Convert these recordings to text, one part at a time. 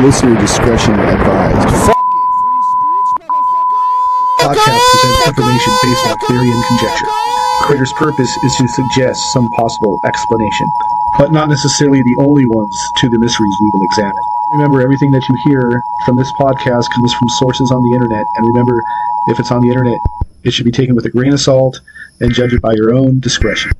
Listener discretion advised. Fuck it, free speech, motherfucker! Podcast presents information based on theory and conjecture. Creator's purpose is to suggest some possible explanation, but not necessarily the only ones to the mysteries we will examine. Remember, everything that you hear from this podcast comes from sources on the internet, and remember, if it's on the internet, it should be taken with a grain of salt and judge it by your own discretion.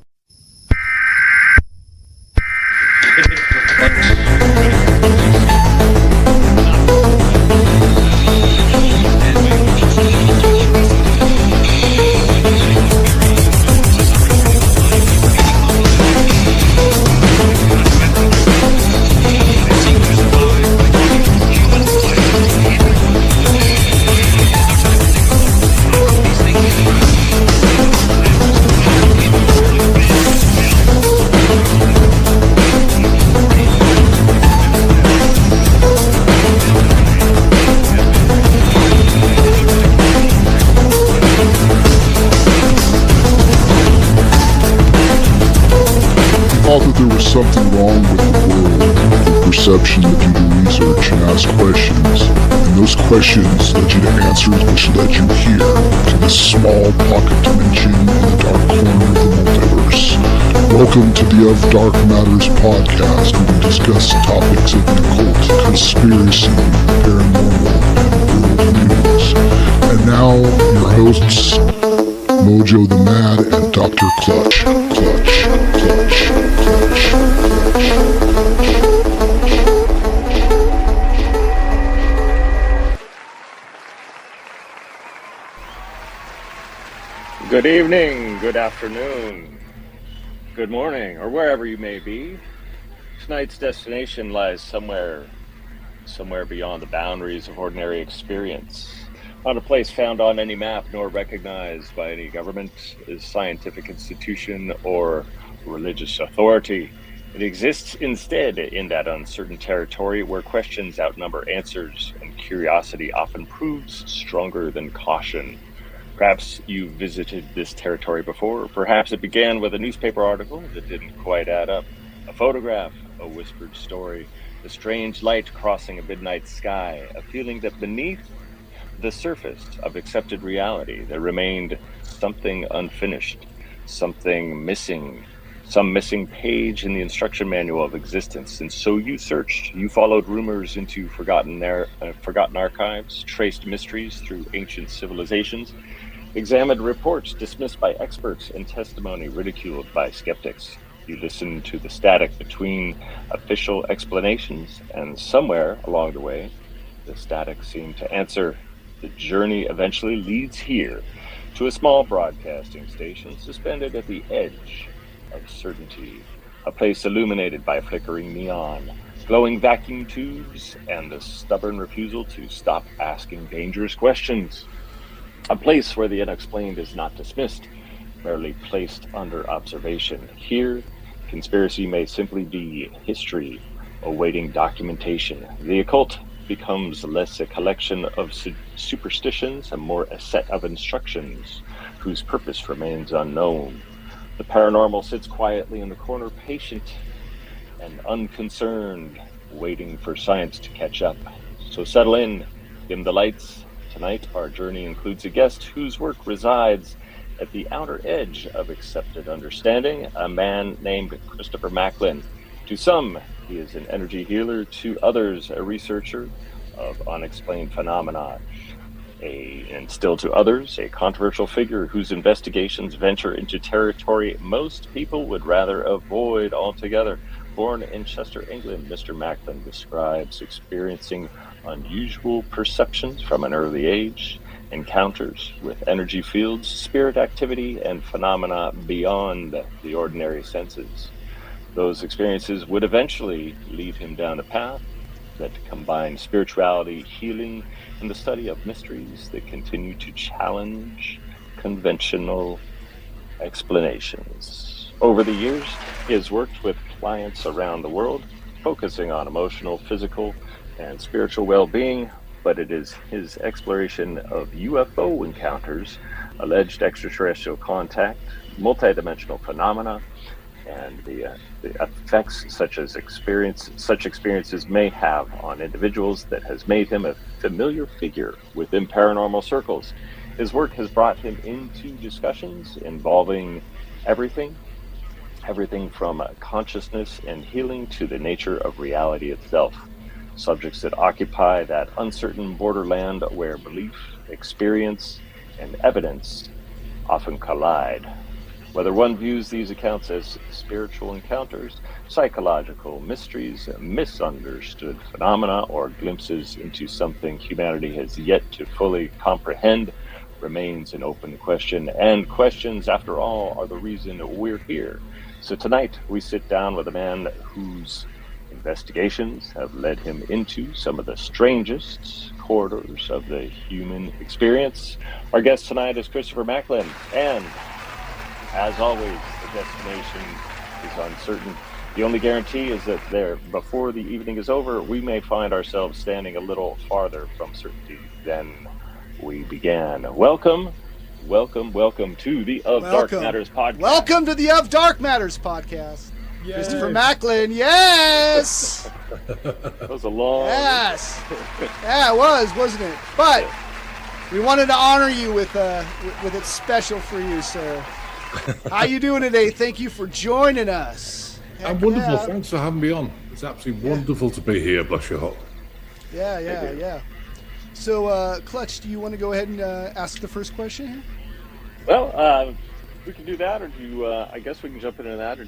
Something wrong with the world, the perception led you to research and ask questions, and those questions led you to answers which led you here, to this small pocket dimension in the dark corner of the multiverse. Welcome to the Of Dark Matters podcast, where we discuss topics of the occult, conspiracy, paranormal, and world news. And now, your hosts, Mojo the Mad and Dr. Clutch. Good evening, good afternoon, good morning, or wherever you may be. Tonight's destination lies somewhere beyond the boundaries of ordinary experience. Not a place found on any map nor recognized by any government, scientific institution, or religious authority. It exists instead in that uncertain territory where questions outnumber answers and curiosity often proves stronger than caution. Perhaps you visited this territory before. Perhaps it began with a newspaper article that didn't quite add up. A photograph, a whispered story, a strange light crossing a midnight sky, a feeling that beneath the surface of accepted reality there remained something unfinished, something missing, some missing page in the instruction manual of existence. And so you searched, you followed rumors into forgotten archives, traced mysteries through ancient civilizations, examined reports dismissed by experts and testimony ridiculed by skeptics. You listened to the static between official explanations, and somewhere along the way, the static seemed to answer. The journey eventually leads here to a small broadcasting station suspended at the edge of certainty, a place illuminated by flickering neon, glowing vacuum tubes, and the stubborn refusal to stop asking dangerous questions. A place where the unexplained is not dismissed, merely placed under observation. Here, conspiracy may simply be history, awaiting documentation. The occult becomes less a collection of superstitions and more a set of instructions whose purpose remains unknown. The paranormal sits quietly in the corner, patient and unconcerned, waiting for science to catch up. So settle in, dim the lights. Tonight, our journey includes a guest whose work resides at the outer edge of accepted understanding, a man named Christopher Macklin. To some, he is an energy healer. To others, a researcher of unexplained phenomena. And still to others, a controversial figure whose investigations venture into territory most people would rather avoid altogether. Born in Chester, England, Mr. Macklin describes experiencing unusual perceptions from an early age, encounters with energy fields, spirit activity, and phenomena beyond the ordinary senses. Those experiences would eventually lead him down a path that combines spirituality, healing, and the study of mysteries that continue to challenge conventional explanations. Over the years, he has worked with clients around the world, focusing on emotional, physical, and spiritual well-being, but it is his exploration of UFO encounters, alleged extraterrestrial contact, multidimensional phenomena, and the effects such experiences may have on individuals that has made him a familiar figure within paranormal circles. His work has brought him into discussions involving everything from consciousness and healing to the nature of reality itself. Subjects that occupy that uncertain borderland where belief, experience, and evidence often collide. Whether one views these accounts as spiritual encounters, psychological mysteries, misunderstood phenomena, or glimpses into something humanity has yet to fully comprehend, remains an open question. And questions, after all, are the reason we're here. So tonight, we sit down with a man whose investigations have led him into some of the strangest corridors of the human experience. Our guest tonight is Christopher Macklin, and as always, the destination is uncertain. The only guarantee is that before the evening is over, we may find ourselves standing a little farther from certainty than we began. Welcome to the Dark Matters podcast. Welcome to the Of Dark Matters podcast. Yes. Christopher Macklin, yes! That was a long... Yes! Yeah, it was, wasn't it? But we wanted to honor you with it special for you, sir. How you doing today? Thank you for joining us. I'm wonderful. Thanks for having me on. It's absolutely wonderful to be here. Bless your heart. Yeah. So, Clutch, do you want to go ahead and ask the first question here? Well, we can do that, or do you, I guess we can jump into that, or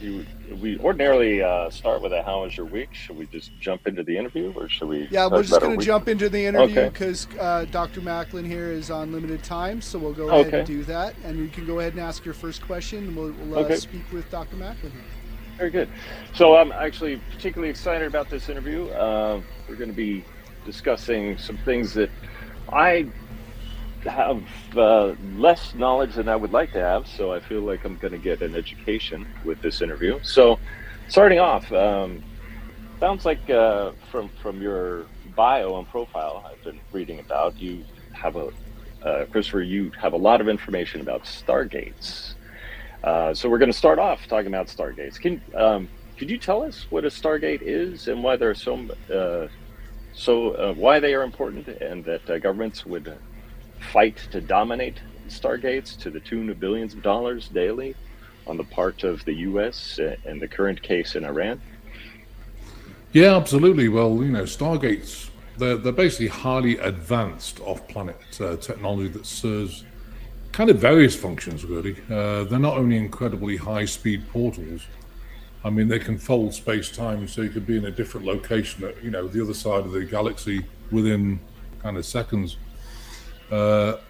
we ordinarily start with a how was your week? Should we just jump into the interview, or should we? Yeah, we're just going to jump into the interview because Dr. Macklin here is on limited time, so we'll go ahead and do that. And you can go ahead and ask your first question, and we'll speak with Dr. Macklin here. Very good. So I'm actually particularly excited about this interview. We're going to be discussing some things that I have less knowledge than I would like to have, so I feel like I'm going to get an education with this interview. So starting off, sounds like from your bio and profile I've been reading about, you have Christopher, you have a lot of information about stargates. So we're going to start off talking about stargates. Could you tell us what a stargate is and why they're why they are important, and that governments would fight to dominate stargates to the tune of billions of dollars daily on the part of the U.S. and the current case in Iran? Yeah, absolutely. Well, stargates, they're basically highly advanced off-planet technology that serves kind of various functions, really. They're not only incredibly high-speed portals. I mean, they can fold space-time, so you could be in a different location at, the other side of the galaxy within kind of seconds. But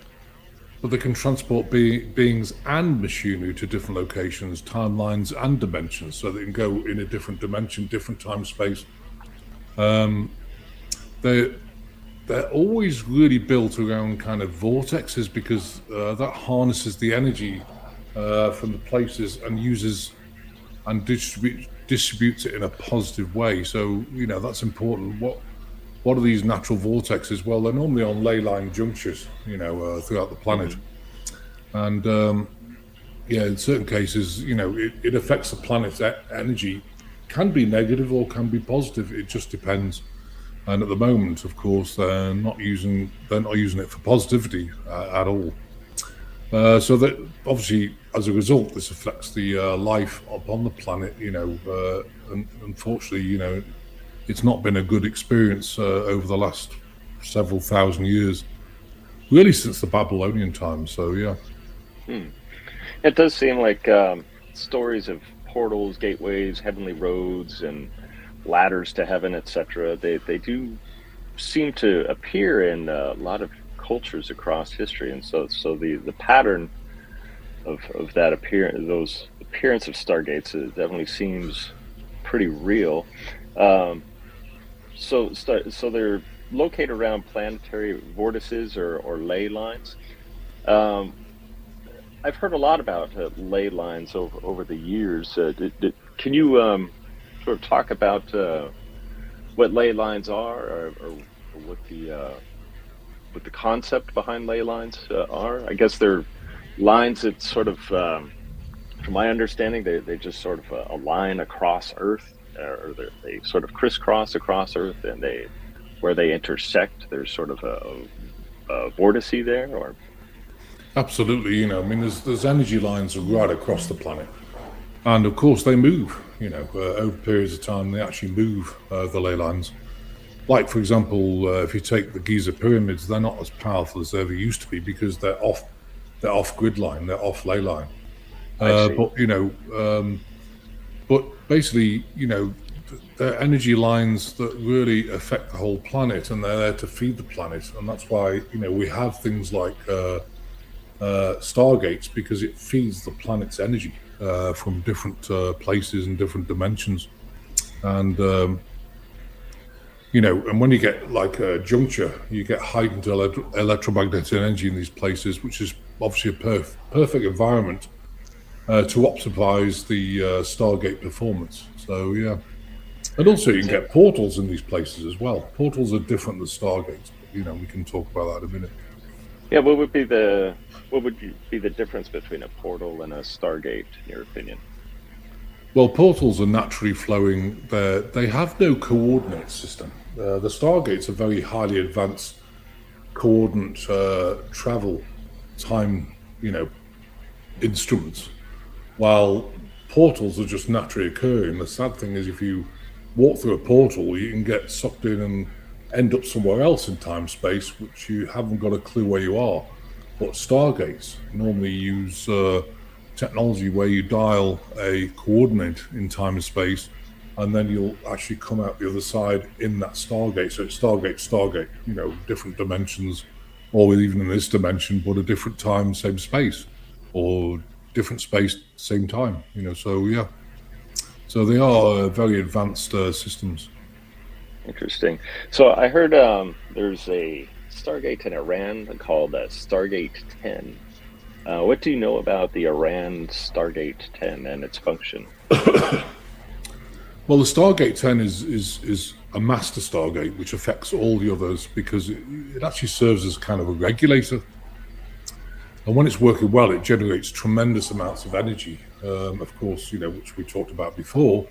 they can transport beings and machinery to different locations, timelines, and dimensions, so they can go in a different dimension, different time space. They're always really built around kind of vortexes, because that harnesses the energy from the places and uses and distributes it in a positive way. So, that's important. What are these natural vortexes? Well, they're normally on ley line junctures, throughout the planet. And, in certain cases, it affects the planet's energy. Can be negative or can be positive. It just depends. And at the moment, of course, they're not using it for positivity at all. So that obviously, as a result, this affects the life upon the planet. And unfortunately, it's not been a good experience over the last several thousand years, really since the Babylonian times. So yeah. It does seem like stories of portals, gateways, heavenly roads, and ladders to heaven, etc. They do seem to appear in a lot of cultures across history, and so the pattern of that those appearance of stargates definitely seems pretty real. So they're located around planetary vortices or ley lines. I've heard a lot about ley lines over the years. Can you sort of talk about what ley lines are, or what the concept behind ley lines are? I guess they're lines that sort of from my understanding, they just sort of align across Earth, or they sort of crisscross across Earth, and where they intersect, there's sort of a vortice there, or Absolutely, I mean, there's energy lines right across the planet, and of course they move. Over periods of time, they actually move the ley lines. Like, for example, if you take the Giza pyramids, they're not as powerful as they ever used to be because they're off grid line, they're off ley line. But basically, they're energy lines that really affect the whole planet, and they're there to feed the planet, and that's why we have things like stargates, because it feeds the planet's energy from different places and different dimensions, and and when you get like a juncture, you get heightened electromagnetic energy in these places, which is obviously a perfect environment to optimize the Stargate performance. So yeah, and also you can get portals in these places as well. Portals are different than Stargates, but we can talk about that in a minute. Yeah, what would be the difference between a portal and a Stargate, in your opinion? Well, portals are naturally flowing. They have no coordinate system. The Stargates are very highly advanced coordinate travel time, instruments, while portals are just naturally occurring. The sad thing is, if you walk through a portal, you can get sucked in and end up somewhere else in time space, which you haven't got a clue where you are. But Stargates normally use technology where you dial a coordinate in time and space, and then you'll actually come out the other side in that Stargate. So it's Stargate, different dimensions, or even in this dimension, but a different time, same space, or different space, same time. So yeah. So they are very advanced systems. Interesting. So I heard there's a Stargate in Iran called Stargate 10. What do you know about the Iran Stargate 10 and its function? Well, the Stargate 10 is a master Stargate, which affects all the others because it actually serves as kind of a regulator. And when it's working well, it generates tremendous amounts of energy, of course, which we talked about before,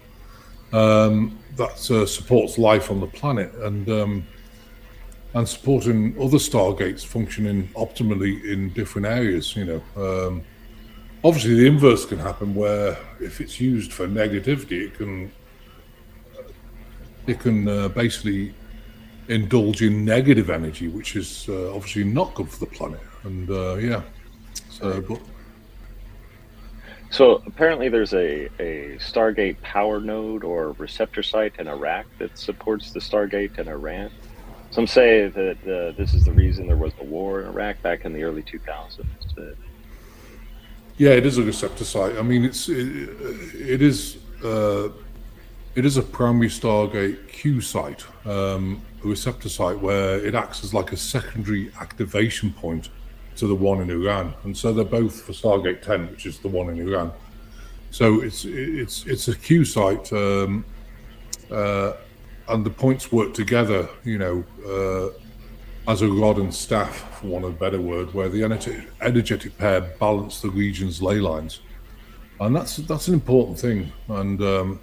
that supports life on the planet and supporting other Stargates functioning optimally in different areas. Obviously, the inverse can happen, where if it's used for negativity, it can basically indulge in negative energy, which is obviously not good for the planet. And yeah, So apparently there's a Stargate power node or receptor site in Iraq that supports the Stargate in Iran. Some say that this is the reason there was a war in Iraq back in the early 2000s. Yeah, it is a receptor site. I mean, it is a primary Stargate Q site, a receptor site where it acts as like a secondary activation point to the one in Iran, and so they're both for Stargate 10, which is the one in Iran. So it's a Q site, and the points work together, as a rod and staff, for want of a better word, where the energetic pair balance the region's ley lines, and that's an important thing. And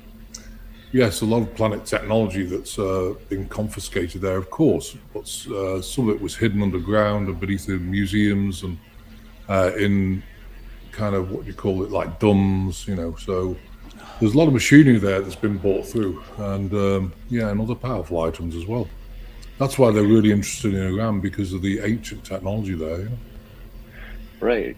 yes, a lot of planet technology that's been confiscated there, of course, but some of it was hidden underground and beneath the museums and in kind of what you call it, like dumbs, So there's a lot of machinery there that's been bought through, and and other powerful items as well. That's why they're really interested in Iran, because of the ancient technology there. Right.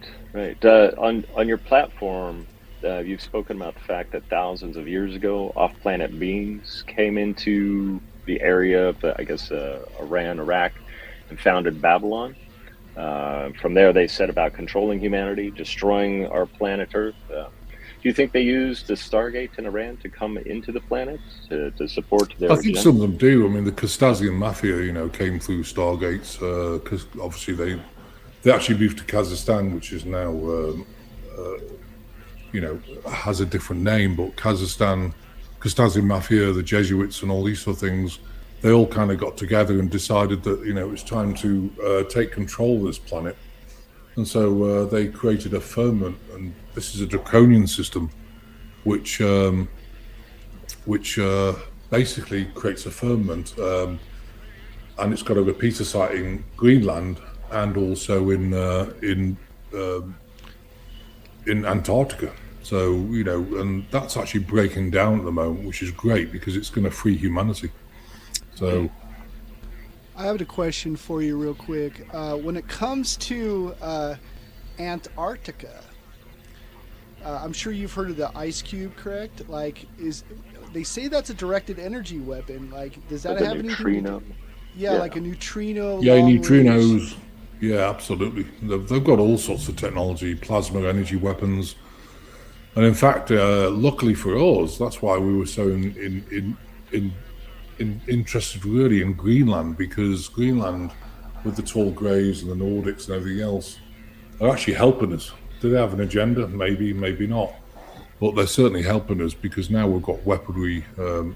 On your platform, you've spoken about the fact that thousands of years ago, off-planet beings came into the area of, Iran, Iraq, and founded Babylon. From there, they set about controlling humanity, destroying our planet Earth. Do you think they used the Stargate in Iran to come into the planet to support their I think agenda? some of them do. I mean, the Caucasian mafia, came through Stargates, because obviously they actually moved to Kazakhstan, which is now has a different name, but Caucasian mafia, the Jesuits, and all these sort of things, they all kind of got together and decided that it was time to take control of this planet And so they created a firmament, and this is a draconian system, which basically creates a firmament, and it's got a repeater site in Greenland and also in Antarctica. So, and that's actually breaking down at the moment, which is great because it's going to free humanity. So I have a question for you real quick. When it comes to Antarctica, I'm sure you've heard of the ice cube, correct? Like, they say that's a directed energy weapon. Like, does that have neutrino? anything? Yeah, like a neutrino. Yeah, long neutrinos. range. Yeah, absolutely. They've got all sorts of technology, plasma energy weapons, and in fact, luckily for us, that's why we were so interested really in Greenland, because Greenland, with the tall greys and the Nordics and everything else, are actually helping us. Do they have an agenda? Maybe, maybe not. But they're certainly helping us because now we've got weaponry,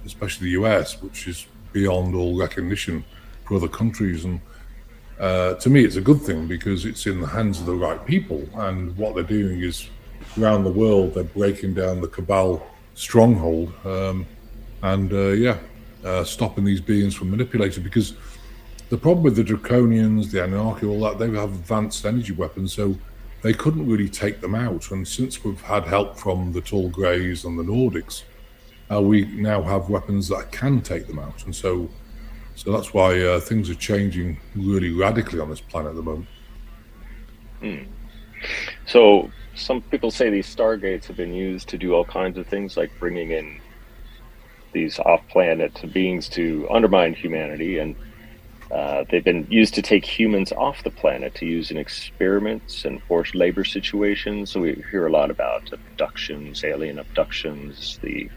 especially the US, which is beyond all recognition for other countries. And to me, it's a good thing because it's in the hands of the right people. And what they're doing is, around the world, they're breaking down the Cabal stronghold stopping these beings from manipulating. Because the problem with the Draconians, the Anunnaki, all that, they have advanced energy weapons, so they couldn't really take them out. And since we've had help from the Tall Greys and the Nordics, we now have weapons that can take them out. And so that's why things are changing really radically on this planet at the moment. So some people say these stargates have been used to do all kinds of things, like bringing in these off-planet beings to undermine humanity, and they've been used to take humans off the planet to use in experiments and forced labor situations. So we hear a lot about abductions, alien abductions, the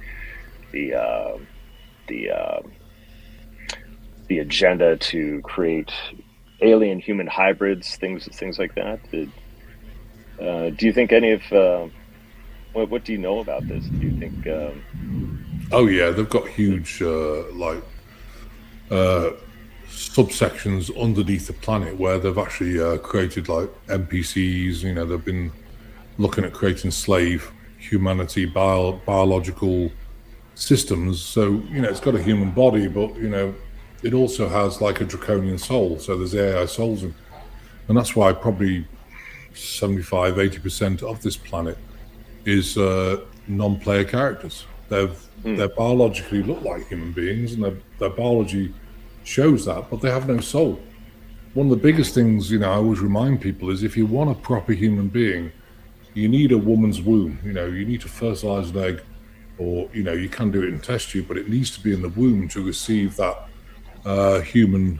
agenda to create alien human hybrids, things like that. Do you think any of what do you know about this? Do you think? Oh yeah, they've got huge subsections underneath the planet where they've actually created like NPCs. They've been looking at creating slave humanity biological systems. So it's got a human body, but it also has like a draconian soul. So there's AI souls, and that's why probably 75-80% of this planet is non-player characters. They biologically look like human beings, and their biology shows that, but they have no soul. One of the biggest things, I always remind people is if you want a proper human being, you need a woman's womb. You need to fertilize an egg, or you can do it in test tube, but it needs to be in the womb to receive that the human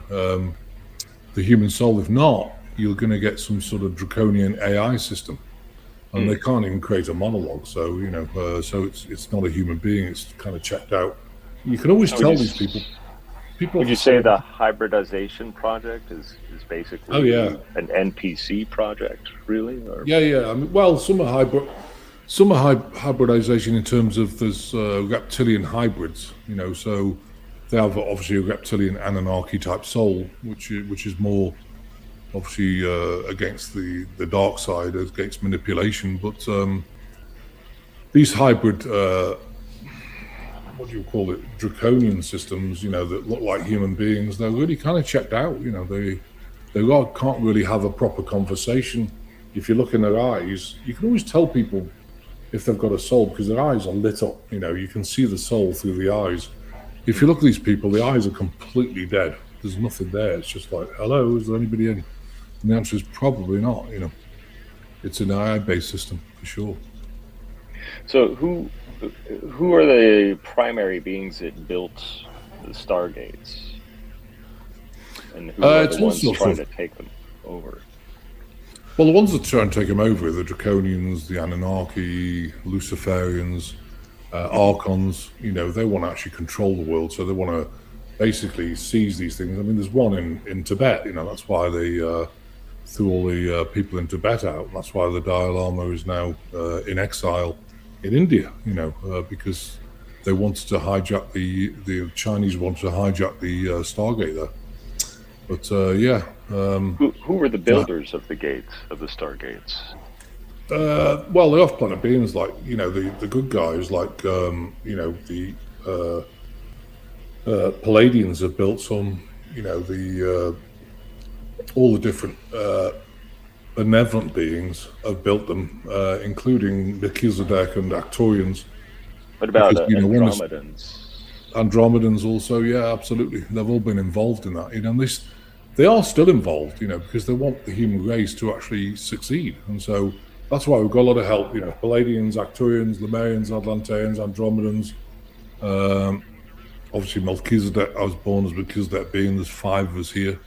soul. If not, you're going to get some sort of draconian AI system. And they can't even create a monologue, so so it's not a human being. It's kind of checked out. You can always tell these people. Would you say the hybridization project is basically an NPC project, really? Or? Yeah. I mean, well, some are hybridization in terms of there's reptilian hybrids. So they have obviously a reptilian Anunnaki type soul, which is more obviously against the dark side, against manipulation. But these hybrid, what do you call it, draconian systems, that look like human beings, they're really kind of checked out. They can't really have a proper conversation. If you look in their eyes, you can always tell people if they've got a soul because their eyes are lit up. You can see the soul through the eyes. If you look at these people, the eyes are completely dead. There's nothing there. It's just like, hello, is there anybody in? And the answer is probably not. It's an AI-based system for sure. So who are the primary beings that built the Stargates, and who are the ones trying to take them over? Well, the ones that try and take them over are the Draconians, the Anunnaki, Luciferians, Archons. They want to actually control the world, so they want to basically seize these things. I mean, there's one in Tibet. That's why they threw all the people in Tibet out. And that's why the Dalai Lama is now in exile in India. Because they wanted to hijack the Chinese wanted to hijack the Stargate there. But yeah. Who were the builders of the gates, of the stargates? Well, the off-planet beings, like, you know, the good guys, like, you know, the Palladians have built some, you know, the all the different benevolent beings have built them, including Melchizedek and Arcturians. What about Because, you know, Andromedans? Andromedans also, yeah, absolutely. They've all been involved in that, you know, and they are still involved, you know, because they want the human race to actually succeed. And so that's why we've got a lot of help, you know, Palladians, Arcturians, Lemurians, Atlanteans, Andromedans. Obviously, Melchizedek, I was born as Melchizedek being, there's 5 of us here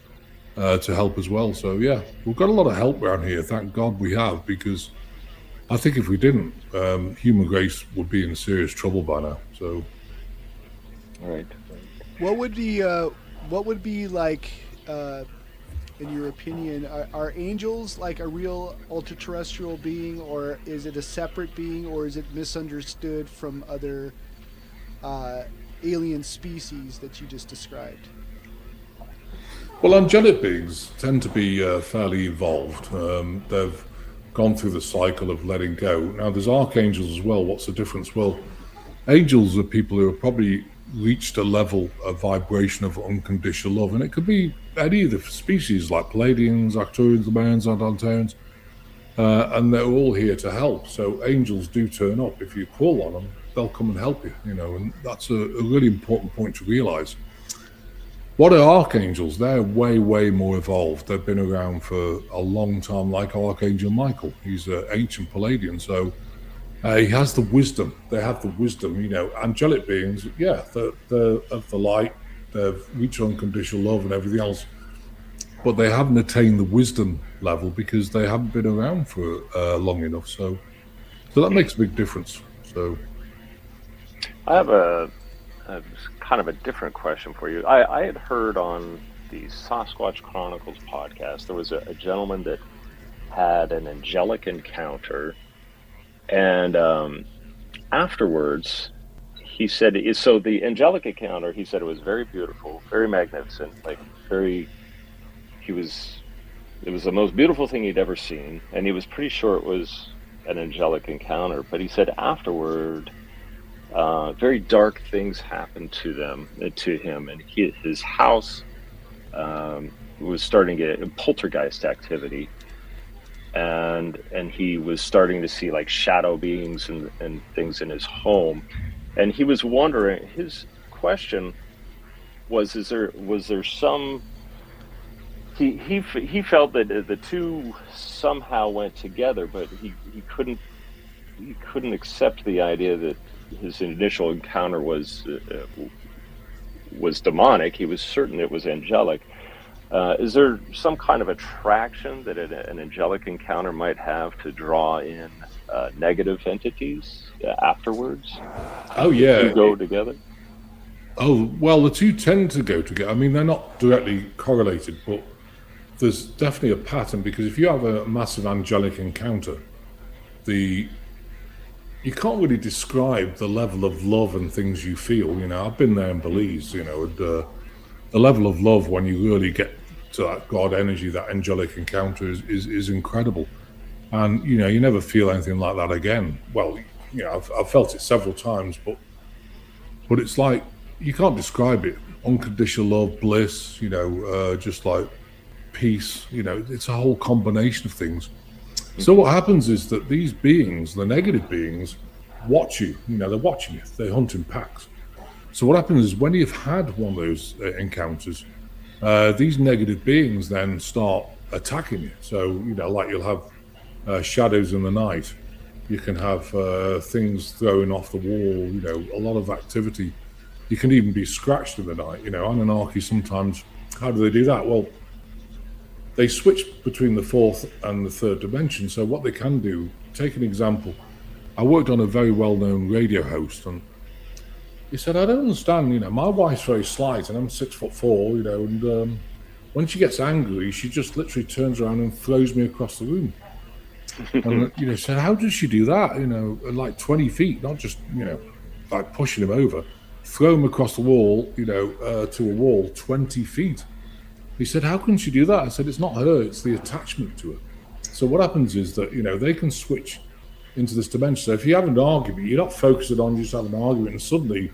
to help as well. So, yeah, we've got a lot of help around here. Thank God we have, because I think if we didn't, human race would be in serious trouble by now. So, Right. What would be like, in your opinion, are angels like a real ultra-terrestrial being, or is it a separate being, or is it misunderstood from other alien species that you just described? well, angelic beings tend to be fairly evolved. They've gone through the cycle of letting go. Now, there's archangels as well. What's the difference? Well, angels are people who have probably reached a level of vibration of unconditional love, and it could be any of the species like Palladians, Arcturians, Lemurians, Atlanteans, and they're all here to help. So angels do turn up. If you call on them, they'll come and help you, you know, and that's a really important point to realize. What are archangels? They're way, way more evolved. They've been around for a long time, like Archangel Michael. He's an ancient Palladian, so he has the wisdom. They have the wisdom, you know. Angelic beings, yeah, they're of the light. They've reached unconditional love and everything else, but they haven't attained the wisdom level because they haven't been around for long enough. So that makes a big difference. So I have a kind of a different question for you. I had heard on the Sasquatch Chronicles podcast, there was a gentleman that had an angelic encounter, and afterwards he said, so the angelic encounter, he said it was very beautiful, very magnificent, like it was the most beautiful thing he'd ever seen, and he was pretty sure it was an angelic encounter. But he said afterward, very dark things happened to him, and his house was starting to get poltergeist activity, and he was starting to see like shadow beings and things in his home, and he was wondering. His question was there some? He felt that the two somehow went together, but he couldn't accept the idea that his initial encounter was demonic. He was certain it was angelic. Is there some kind of attraction that an angelic encounter might have to draw in negative entities afterwards? oh yeah, Do go together? oh well, the two tend to go together. I mean, they're not directly correlated, but there's definitely a pattern, because if you have a massive angelic encounter, you can't really describe the level of love and things you feel. You know, I've been there in Belize, you know, and the level of love when you really get to that God energy, that angelic encounter is incredible. And, you know, you never feel anything like that again. Well, you know, I've felt it several times, but it's like, you can't describe it. Unconditional love, bliss, you know, just like peace, you know, it's a whole combination of things. So what happens is that these beings, the negative beings, watch you. You know, they're watching you. They hunt in packs. So what happens is when you've had one of those encounters, these negative beings then start attacking you. So, you know, like you'll have shadows in the night. You can have things thrown off the wall, you know, a lot of activity. You can even be scratched in the night. You know, Anunnaki sometimes, how do they do that? Well, they switch between the fourth and the third dimension. So what they can do, take an example. I worked on a very well-known radio host, and he said, I don't understand, you know, my wife's very slight and I'm 6'4", you know, and when she gets angry, she just literally turns around and throws me across the room. And, you know, said, how does she do that? You know, like 20 feet, not just, you know, like pushing him over, throw him across the wall, you know, to a wall 20 feet. He said, how can she do that? I said, it's not her, it's the attachment to her. So what happens is that, they can switch into this dimension. So if you have an argument, you're not focusing on just having an argument, and suddenly,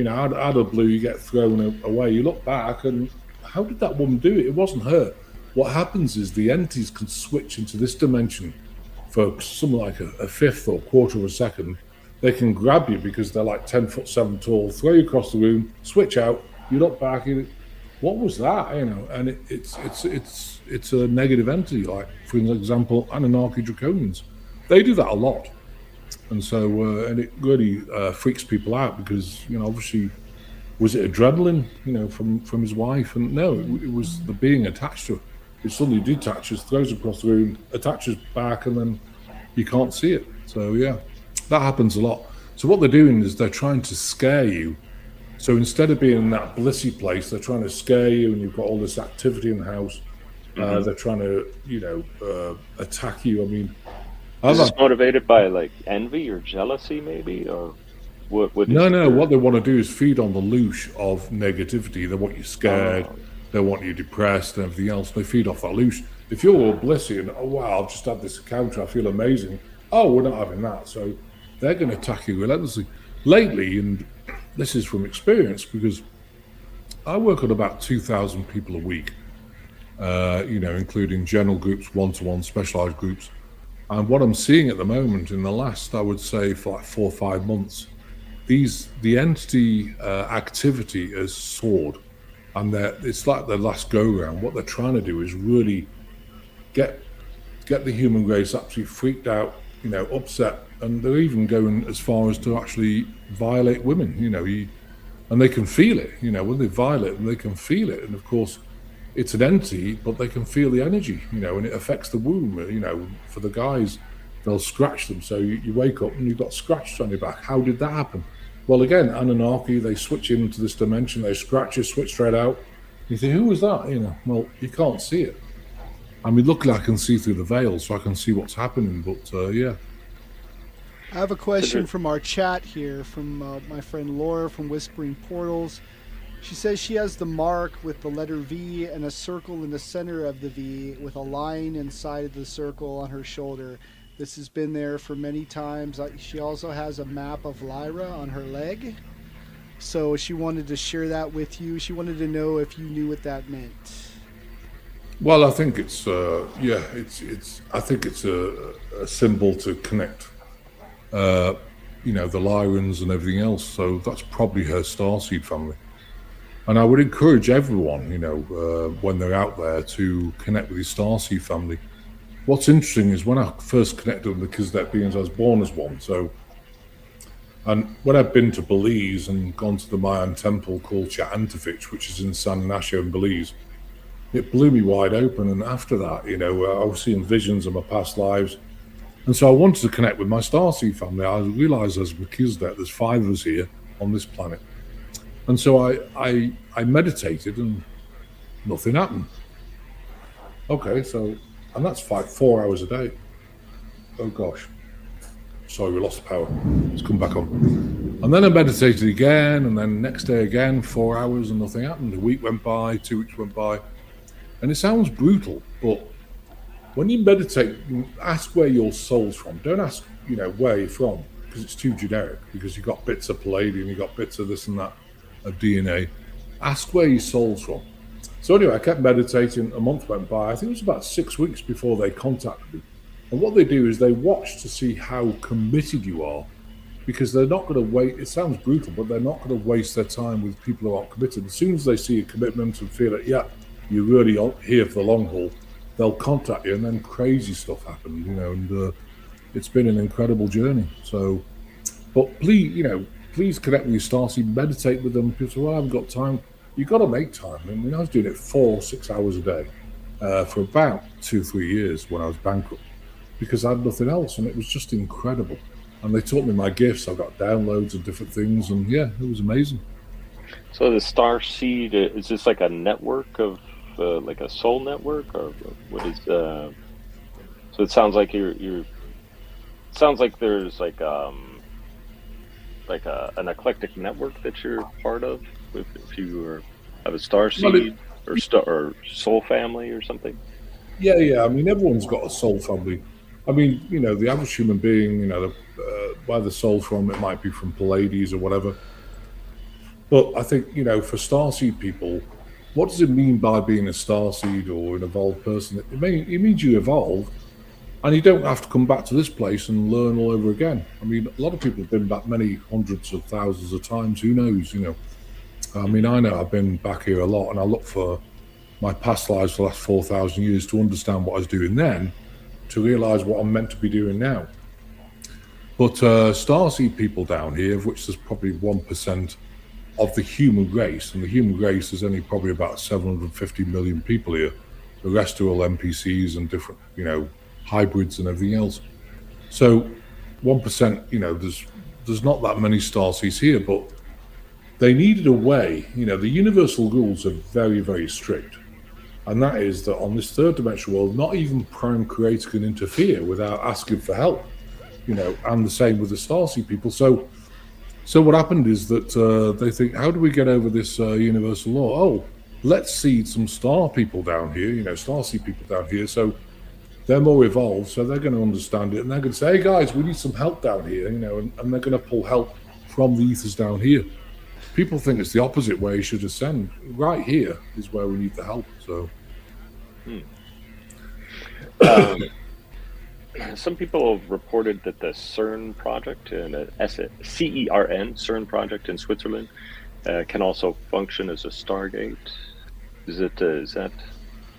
out of the blue, you get thrown away. You look back and, how did that woman do it? It wasn't her. What happens is the entities can switch into this dimension for something like a fifth or quarter of a second. They can grab you because they're like 10'7" tall, throw you across the room, switch out, you look back, what was that? And it's a negative entity, like, for example, Anunnaki Draconians. They do that a lot. And so, and it really freaks people out because, obviously, was it adrenaline, from his wife? And no, it was the being attached to her. It suddenly detaches, throws across the room, attaches back, and then you can't see it. So, yeah, that happens a lot. So what they're doing is they're trying to scare you. So instead of being in that blissy place, they're trying to scare you, and you've got all this activity in the house. They're trying to, attack you. I mean, is this motivated by like envy or jealousy, maybe, or what? No. What they want to do is feed on the loosh of negativity. They want you scared. They want you depressed and everything else. They feed off that loosh. If you're all blissy and, oh wow, I've just had this encounter, I feel amazing. Oh, we're not having that. So they're going to attack you relentlessly. Lately, and this is from experience, because I work on about 2,000 people a week, including general groups, one-to-one, specialized groups. And what I'm seeing at the moment in the last, I would say, for like 4 or 5 months, the entity activity has soared. And it's like their last go-round. What they're trying to do is really get the human race absolutely freaked out, upset. And they're even going as far as to actually violate women, and they can feel it, when they violate them, they can feel it. And of course, it's an entity, but they can feel the energy, and it affects the womb. For the guys, they'll scratch them. So you wake up and you've got scratches on your back. How did that happen? Well, again, Anunnaki, they switch into this dimension, they scratch you, switch straight out. You think, who was that? Well, you can't see it. I mean, luckily I can see through the veil, so I can see what's happening, but yeah. I have a question from our chat here from my friend Laura from Whispering Portals. She says she has the mark with the letter V and a circle in the center of the V with a line inside of the circle on her shoulder. This has been there for many times. She also has a map of Lyra on her leg. So she wanted to share that with you. She wanted to know if you knew what that meant. Well, I think it's I think it's a symbol to connect, the Lyrans and everything else. So that's probably her starseed family. And I would encourage everyone, when they're out there, to connect with your starseed family. What's interesting is when I first connected with the Melchizedek beings, I was born as one. So, and when I've been to Belize and gone to the Mayan temple called Cha'antafich, which is in San Ignacio in Belize, it blew me wide open. And after that, I was seeing visions of my past lives. And so I wanted to connect with my starseed family. I realized as Melchizedek, there's 5 of us here on this planet. And so I meditated and nothing happened. Okay, so, and that's 4 hours a day. Oh gosh. Sorry, we lost the power. Let's come back on. And then I meditated again, and then next day again, 4 hours and nothing happened. A week went by, 2 weeks went by. And it sounds brutal, but when you meditate, ask where your soul's from. Don't ask, where you're from, because it's too generic, because you've got bits of palladium, you've got bits of this and that, of DNA. Ask where your soul's from. So anyway, I kept meditating. A month went by. I think it was about 6 weeks before they contacted me. And what they do is they watch to see how committed you are, because they're not going to wait. It sounds brutal, but they're not going to waste their time with people who aren't committed. As soon as they see a commitment and feel that, yeah, you're really here for the long haul, they'll contact you, and then crazy stuff happens, and it's been an incredible journey. So, but please connect with your starseed, meditate with them. People say, I haven't got time. You've got to make time. I mean, I was doing it 4 or 6 hours a day for about 2 or 3 years when I was bankrupt, because I had nothing else, and it was just incredible. And they taught me my gifts. I got downloads of different things, and yeah, it was amazing. So the Starseed, is this like a network of, like a soul network, or what is? So it sounds like it sounds like there's like an eclectic network that you're part of. If you have a starseed. or soul family or something? Yeah. I mean, everyone's got a soul family. I mean, the average human being, where the soul from, it might be from Pleiades or whatever. But I think, for starseed people, what does it mean by being a starseed or an evolved person? It means you evolve, and you don't have to come back to this place and learn all over again. I mean, a lot of people have been back many hundreds of thousands of times. Who knows? I mean, I know I've been back here a lot, and I look for my past lives for the last 4,000 years to understand what I was doing then, to realize what I'm meant to be doing now. But starseed people down here, of which there's probably 1% of the human race, and the human race is only probably about 750 million people here. The rest are all NPCs and different, hybrids and everything else. So 1%, there's not that many starseeds here, but they needed a way. The universal rules are very, very strict. And that is that on this third dimensional world, not even Prime Creator can interfere without asking for help, and the same with the starseed people. So what happened is that they think, how do we get over this universal law? Oh, let's seed some star people down here, starseed people down here. So they're more evolved, so they're going to understand it. And they're going to say, hey guys, we need some help down here, and they're going to pull help from the ethers down here. People think it's the opposite way you should ascend. Right here is where we need the help. So, some people have reported that the CERN project, CERN, CERN project in Switzerland, can also function as a Stargate. Is that?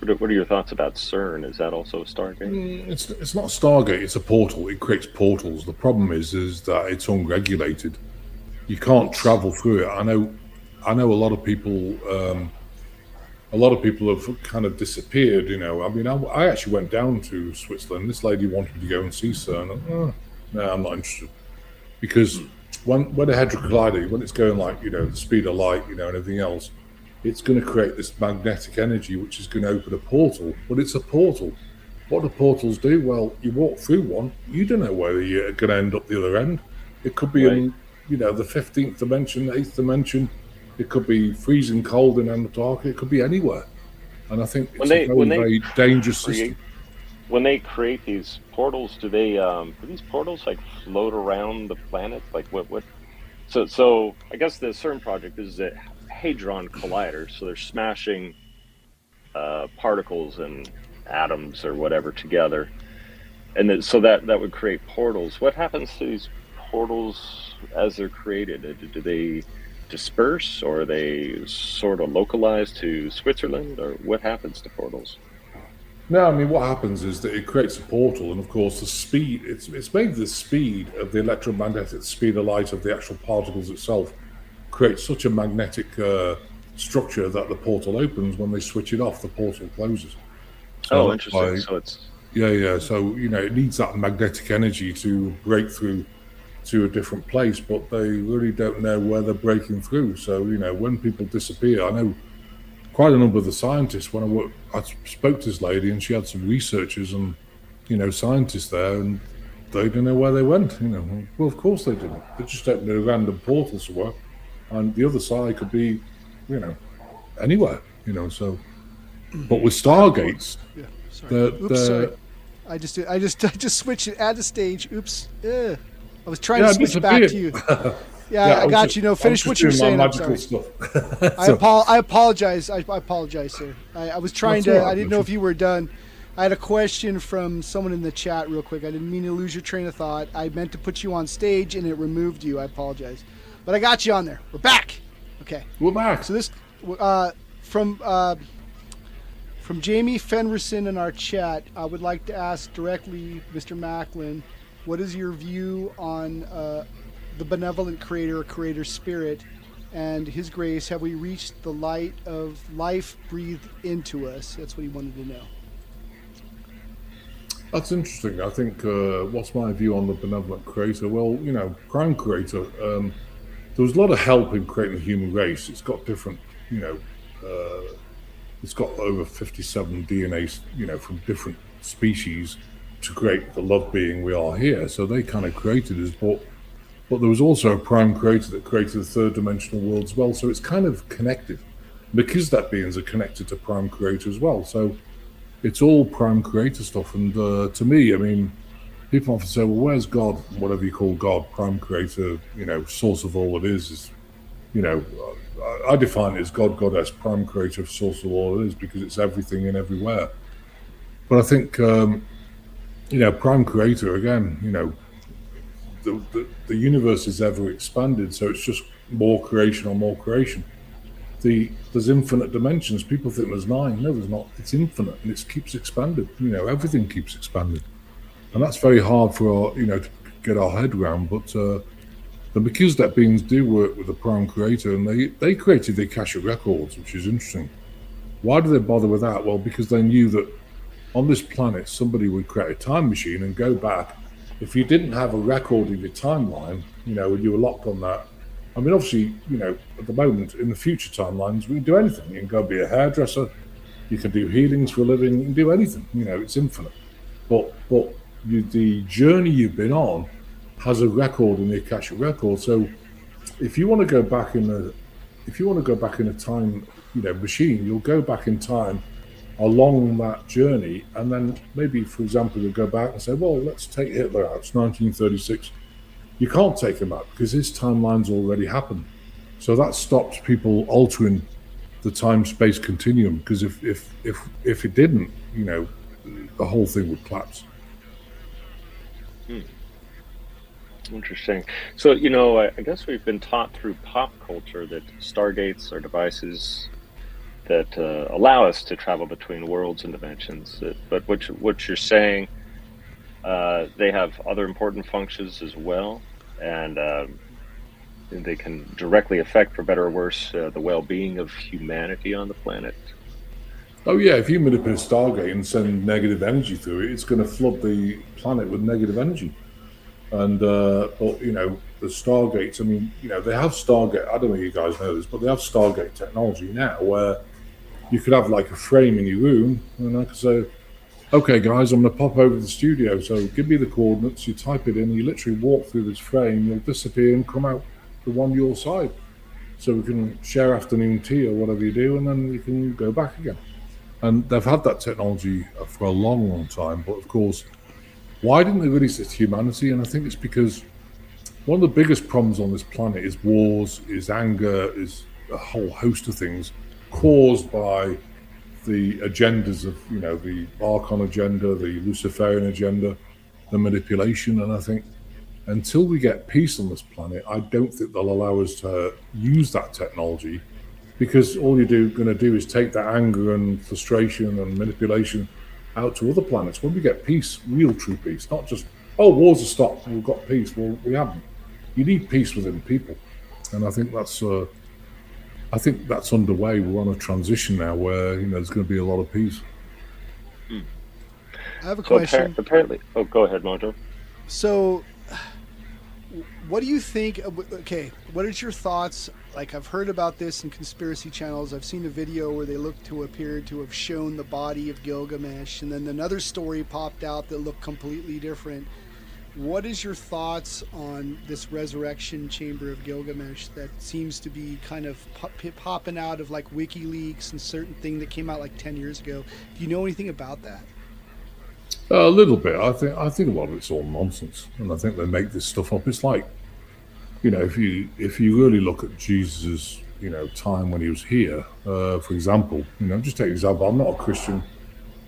What are your thoughts about CERN? Is that also a Stargate? It's not a Stargate. It's a portal. It creates portals. The problem is that it's unregulated. You can't travel through it. I know a lot of people. A lot of people have kind of disappeared. I mean, I actually went down to Switzerland. This lady wanted me to go and see CERN. No, I'm not interested, because when a hadron collider, when it's going like the speed of light, and everything else, it's going to create this magnetic energy which is going to open a portal. But it's a portal. What do portals do? Well, you walk through one, you don't know whether you're going to end up the other end. It could be in the 15th dimension, 8th dimension. It could be freezing cold in Antarctica. It could be anywhere. And I think it's a very dangerous system. When they create these portals, do these portals like float around the planet? Like what? So I guess the CERN project is a hadron collider. So they're smashing particles and atoms or whatever together, and so that would create portals. What happens to these portals as they're created? Do they disperse, or are they sort of localized to Switzerland, or what happens to portals? No, I mean, what happens is that it creates a portal, and of course the speed, it's made the speed of the electromagnetic speed of light of the actual particles itself creates such a magnetic structure that the portal opens. When they switch it off, the portal closes. So interesting. So it's so it needs that magnetic energy to break through to a different place, but they really don't know where they're breaking through. So when people disappear, I know quite a number of the scientists. When I spoke to this lady, and she had some researchers and scientists there, and they don't know where they went. Well, of course they didn't. They just opened a random portal somewhere, and the other side could be anywhere. So, but with Stargates, sorry. I just switched it. Add the stage. Oops. I was trying to switch back to you. I got you. Finish what you were saying. I'm sorry. I apologize. I apologize, sir. I was trying to. I didn't know if you were done. I had a question from someone in the chat real quick. I didn't mean to lose your train of thought. I meant to put you on stage, and it removed you. I apologize. But I got you on there. We're back. Okay. We're back. So this from Jamie Fenderson in our chat, I would like to ask directly, Mr. Macklin, what is your view on the benevolent creator spirit, and his grace? Have we reached the light of life breathed into us? That's what he wanted to know. That's interesting. I think, what's my view on the benevolent creator? Well, Prime Creator, there was a lot of help in creating the human race. It's got different, it's got over 57 DNA, from different species to create the love being we are here. So they kind of created us, but there was also a Prime Creator that created the third dimensional world as well. So it's kind of connected. Melchizedek beings are connected to Prime Creator as well. So it's all Prime Creator stuff. And to me, I mean, people often say, well, where's God? Whatever you call God, Prime Creator, source of all it is, I define it as God, Goddess, Prime Creator, source of all it is, because it's everything and everywhere. But I think, Prime Creator, again, the universe is ever expanded, so it's just more creation on more creation. There's infinite dimensions. People think there's 9. No, there's not. It's infinite, and it keeps expanding. Everything keeps expanding, and that's very hard for to get our head around. But the Melchizedek beings do work with the Prime Creator, and they created the Akashic records, which is interesting. Why do they bother with that? Well, because they knew that on this planet somebody would create a time machine and go back. If you didn't have a record of your timeline, and you were locked on that. I mean, obviously, at the moment, in the future timelines, we can do anything. You can go be a hairdresser, you can do healings for a living, you can do anything. It's infinite. But the journey you've been on has a record in the Akashic record. So, if you want to go back in a time, machine, you'll go back in time along that journey, and then maybe, for example, you'll go back and say, well, let's take Hitler out. It's 1936. You can't take him out because his timeline's already happened. So that stops people altering the time-space continuum, because if it didn't, the whole thing would collapse. Interesting. So, I guess we've been taught through pop culture that stargates are devices that allow us to travel between worlds and dimensions. But what you're saying, they have other important functions as well, and they can directly affect, for better or worse, the well-being of humanity on the planet. Oh yeah, if you manipulate a Stargate and send negative energy through it, it's going to flood the planet with negative energy. And but the Stargates, I mean, they have Stargate. I don't know if you guys know this, but they have Stargate technology now, where you could have like a frame in your room, and I could say, okay, guys, I'm going to pop over to the studio. So give me the coordinates. You type it in. You literally walk through this frame. You'll disappear and come out the one your side. So we can share afternoon tea or whatever you do, and then you can go back again. And they've had that technology for a long, long time. But of course, why didn't they release it to humanity? And I think it's because one of the biggest problems on this planet is wars, is anger, is a whole host of things caused by the agendas of, the Archon agenda, the Luciferian agenda, the manipulation. And I think until we get peace on this planet, I don't think they'll allow us to use that technology, because all you're going to do is take that anger and frustration and manipulation out to other planets. When we get peace, real true peace, not just, oh, wars are stopped, we've got peace. Well, we haven't. You need peace within people. And I think that's underway. We're on a transition now where there's going to be a lot of peace. I have a question. Apparently, go ahead, Mojo. So, what do you think? Okay, what is your thoughts? Like, I've heard about this in conspiracy channels. I've seen a video where they look to appear to have shown the body of Gilgamesh, and then another story popped out that looked completely different. What is your thoughts on this resurrection chamber of Gilgamesh that seems to be kind of popping out of like WikiLeaks and certain thing that came out like 10 years ago? Do you know anything about that? A little bit. I think a lot of it's all nonsense, and I think they make this stuff up. It's like, if you really look at Jesus's time when he was here, for example, just take an example. I'm not a Christian,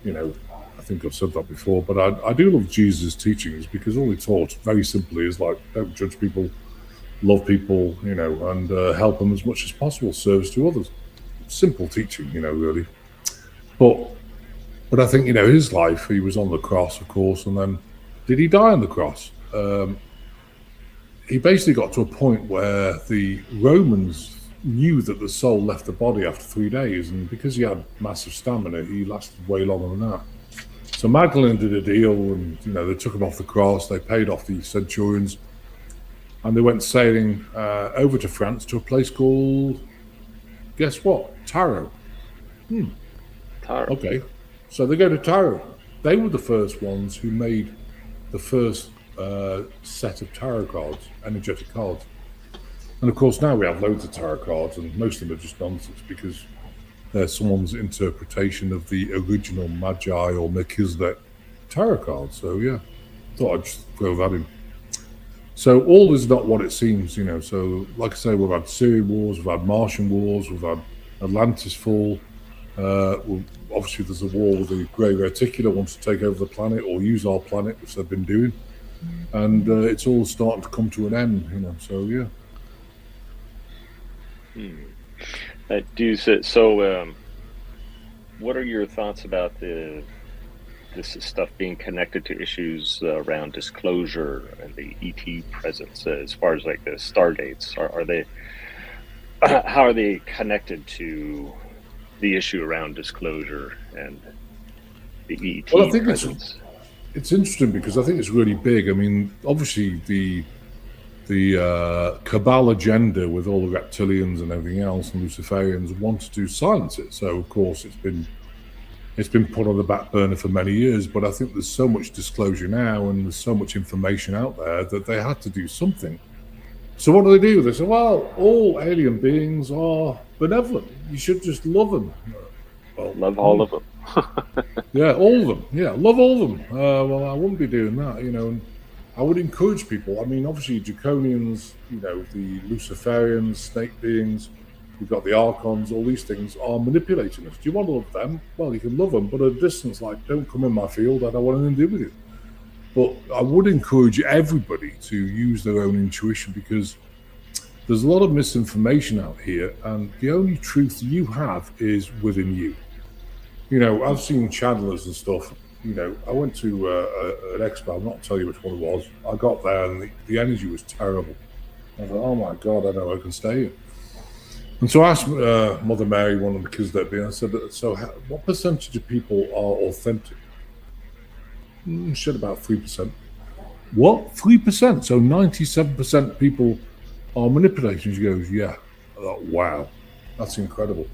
I think I've said that before, but I do love Jesus' teachings, because all he taught very simply is like, don't judge people, love people, and help them as much as possible, service to others. Simple teaching, really. But I think, his life, he was on the cross, of course, and then did he die on the cross? He basically got to a point where the Romans knew that the soul left the body after 3 days, and because he had massive stamina, he lasted way longer than that. So Macklin did a deal, and they took him off the cross, they paid off the centurions, and they went sailing over to France to a place called, guess what? Tarot. Tarot. Okay, so they go to Tarot. They were the first ones who made the first set of tarot cards, energetic cards. And of course now we have loads of tarot cards, and most of them are just nonsense, because they're someone's interpretation of the original Magi or Melchizedek tarot card. So yeah, thought I'd just throw that in. So all is not what it seems, you know. So like I say, we've had Syrian wars, we've had Martian wars, we've had Atlantis fall. Obviously, there's a war with the Grey Reticular wants to take over the planet or use our planet, which they've been doing, and it's all starting to come to an end, you know. So yeah. What are your thoughts about this stuff being connected to issues around disclosure and the ET presence, as far as like the stargates? Are they how are they connected to the issue around disclosure and the ET Well, I think presence? it's interesting because I think it's really big. I mean, obviously the cabal agenda with all the reptilians and everything else and Luciferians wanted to silence it. So of course it's been put on the back burner for many years. But I think there's so much disclosure now and there's so much information out there that they had to do something. So what do? They say, well, all alien beings are benevolent. You should just love them. Well, Love all of them. yeah, all of them. Yeah, love all of them. Well, I wouldn't be doing that, you know. And I would encourage people. I mean, obviously, Draconians, you know, the Luciferians, snake beings, you've got the Archons, all these things are manipulating us. Do you want to love them? Well, you can love them, but at a distance, like, don't come in my field. I don't want anything to do with you. But I would encourage everybody to use their own intuition because there's a lot of misinformation out here, and the only truth you have is within you. You know, I've seen channelers and stuff. You know, I went to an expo, I'll not tell you which one it was. I got there and the energy was terrible. I thought, oh my God, I know I can stay here. And so I asked Mother Mary, one of the kids that being, I said, so what percentage of people are authentic? She said about 3%. What? 3%? So 97% of people are manipulating. She goes, yeah. I thought, wow, that's incredible.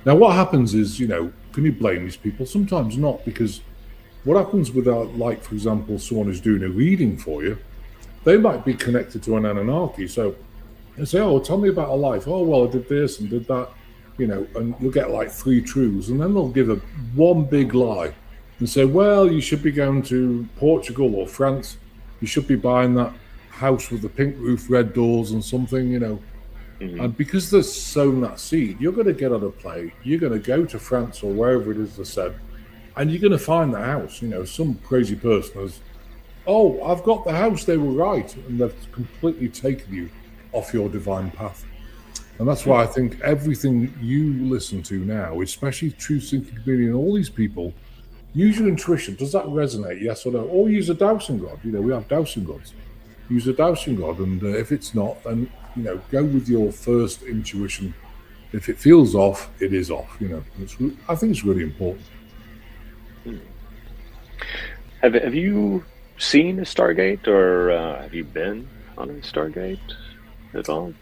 Now, what happens is, you know, can you blame these people? Sometimes not, because what happens with, like, for example, someone who's doing a reading for you, they might be connected to an Anunnaki. So they say, oh, tell me about a life. Oh, well, I did this and did that, you know, and you'll get like 3 truths. And then they'll give one big lie and say, well, you should be going to Portugal or France. You should be buying that house with the pink roof, red doors and something, you know. Mm-hmm. And because they've sown that seed, you're going to get on a plane. You're going to go to France or wherever it is they said, and you're going to find the house. You know, some crazy person has, oh, I've got the house. They were right. And they've completely taken you off your divine path. And that's why I think everything you listen to now, especially Truth Seeking Community and all these people, use your intuition. Does that resonate? Yes or no? Or use a dowsing rod. You know, we have dowsing rods. Use a dowsing rod. And if it's not, then, you know, go with your first intuition. If it feels off, it is off. You know, I think it's really important. Have you seen a Stargate, or have you been on a Stargate at all?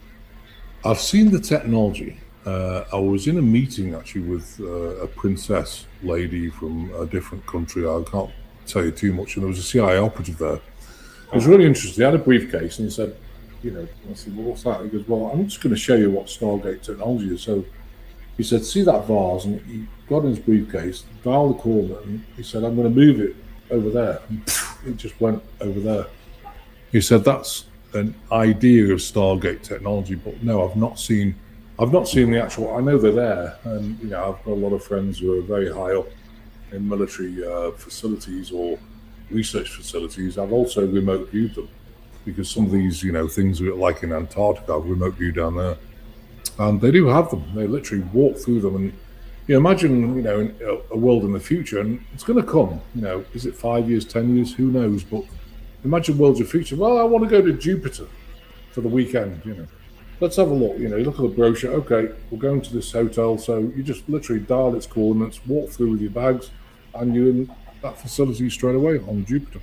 I've seen the technology. I was in a meeting actually with a princess lady from a different country. I can't tell you too much. And there was a CIA operative there. It was really interesting. He had a briefcase and he said, you know, I said, well, what's that? He goes, well, I'm just going to show you what Stargate technology is. So he said, see that vase? And he got in his briefcase, dialed the corner, and he said, I'm going to move it over there. And it just went over there. He said, that's an idea of Stargate technology, but no, I've not seen the actual. I know they're there, and you know, I've got a lot of friends who are very high up in military facilities or research facilities. I've also remote viewed them because some of these, you know, things like in Antarctica, I've remote viewed down there, and they do have them. They literally walk through them, and you know, imagine, you know, in a world in the future, and it's going to come. You know, is it 5 years, 10 years? Who knows? But imagine worlds of future. Well, I want to go to Jupiter for the weekend, you know. Let's have a look. You know, you look at the brochure. Okay, we're going to this hotel. So you just literally dial its coordinates, walk through with your bags, and you're in that facility straight away on Jupiter.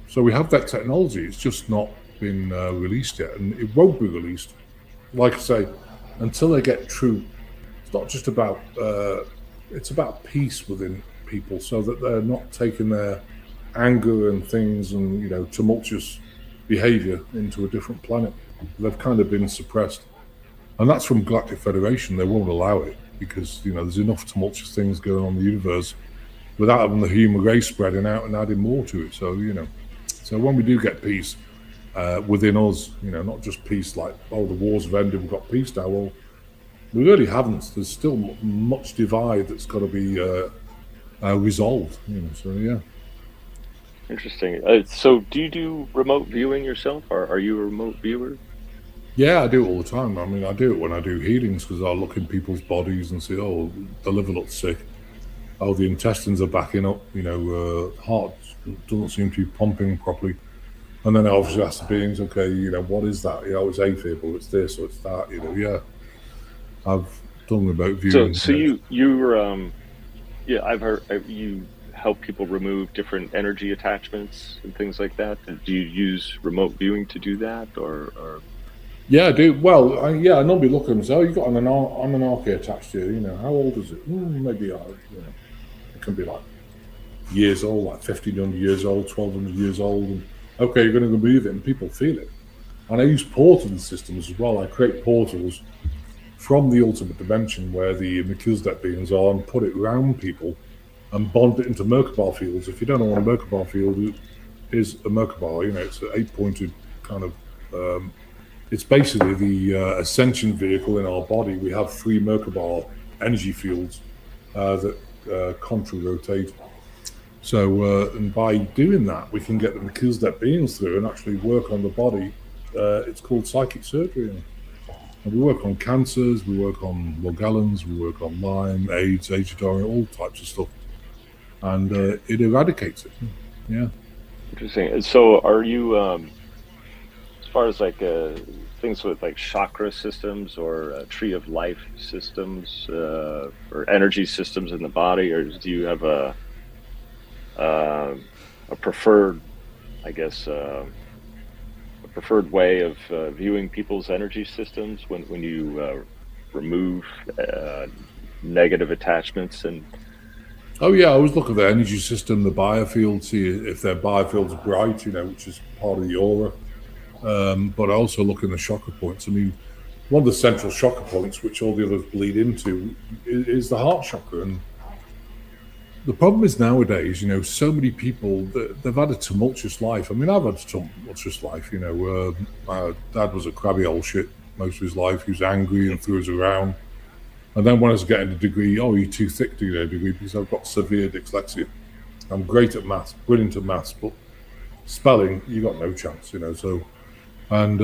So we have that technology. It's just not been released yet, and it won't be released. Like I say, until they get true. It's not just about. It's about peace within people, so that they're not taking their anger and things and, you know, tumultuous behavior into a different planet. They've kind of been suppressed, and that's from Galactic Federation. They won't allow it. because there's enough tumultuous things going on in the universe without having the human race spreading out and adding more to it. So so when we do get peace within us, not just peace like, oh, the wars have ended, we've got peace now. Well, we really haven't. There's still much divide that's got to be resolved. So yeah. Interesting. So do you do remote viewing yourself? Are you a remote viewer? Yeah, I do it all the time. I mean, I do it when I do healings, because I look in people's bodies and say, oh, the liver looks sick. Oh, the intestines are backing up. Heart doesn't seem to be pumping properly. And then I obviously ask the beings, okay, what is that? It's AFib, or it's this, or it's that. Yeah. I've done remote viewing. So you're I've heard you help people remove different energy attachments and things like that. Do you use remote viewing to do that, or? Yeah, I do. Well, I normally look at them and say, oh, you've got an anarchy attached to you. How old is it? Maybe it can be like years old, like 1,500 years old, 1,200 years old. And okay, you're going to remove it, and people feel it. And I use portal systems as well. I create portals from the ultimate dimension where the Melchizedek beings are, and put it around people and bond it into Merkaba fields. If you don't know what a Merkaba field is, a Merkaba, it's an 8-pointed kind of, it's basically the ascension vehicle in our body. We have 3 Merkaba energy fields that contra-rotate. So, and by doing that, we can get the Melchizedek beings through and actually work on the body. It's called psychic surgery. And we work on cancers, we work on Morgellons, we work on Lyme, AIDS, Agent Orange, all types of stuff. And it eradicates it. Yeah. Interesting. So are you, as far as like things with like chakra systems or tree of life systems or energy systems in the body, or do you have a preferred, I guess, preferred way of viewing people's energy systems when you remove negative attachments? And oh yeah, I always look at the energy system, the biofield, see if their biofield's bright, which is part of the aura. But I also look in the chakra points. I mean, one of the central chakra points, which all the others bleed into, is the heart chakra. And the problem is nowadays, so many people, they've had a tumultuous life. I mean, I've had a tumultuous life. My dad was a crabby old shit most of his life. He was angry and threw us around. And then when I was getting a degree, oh, you're too thick to get a degree because I've got severe dyslexia. I'm great at maths, brilliant at maths, but spelling, you got no chance, So, and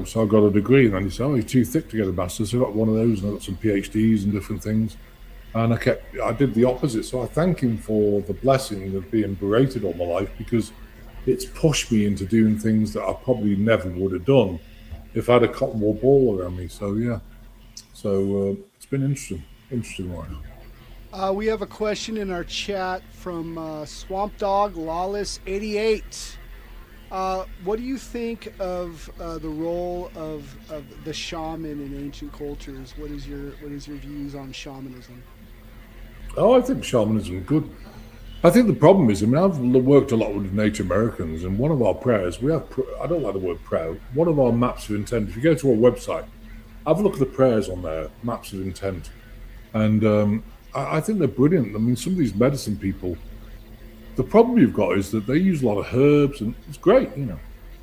so I got a degree, and then you say, oh, you're too thick to get a master's. So I got one of those, and I got some PhDs and different things. And I did the opposite. So I thank him for the blessing of being berated all my life, because it's pushed me into doing things that I probably never would have done if I had a cotton wool ball around me. So yeah, so it's been interesting right now. We have a question in our chat from Swamp Dog Lawless 88. What do you think of the role of the shaman in ancient cultures? What is your views on shamanism? Oh, I think shamanism is good. I think the problem is, I've worked a lot with Native Americans, and one of our prayers, I don't like the word prayer, one of our maps of intent, if you go to our website, have a look at the prayers on there, maps of intent. And I think they're brilliant. I mean, some of these medicine people, the problem you've got is that they use a lot of herbs, and it's great,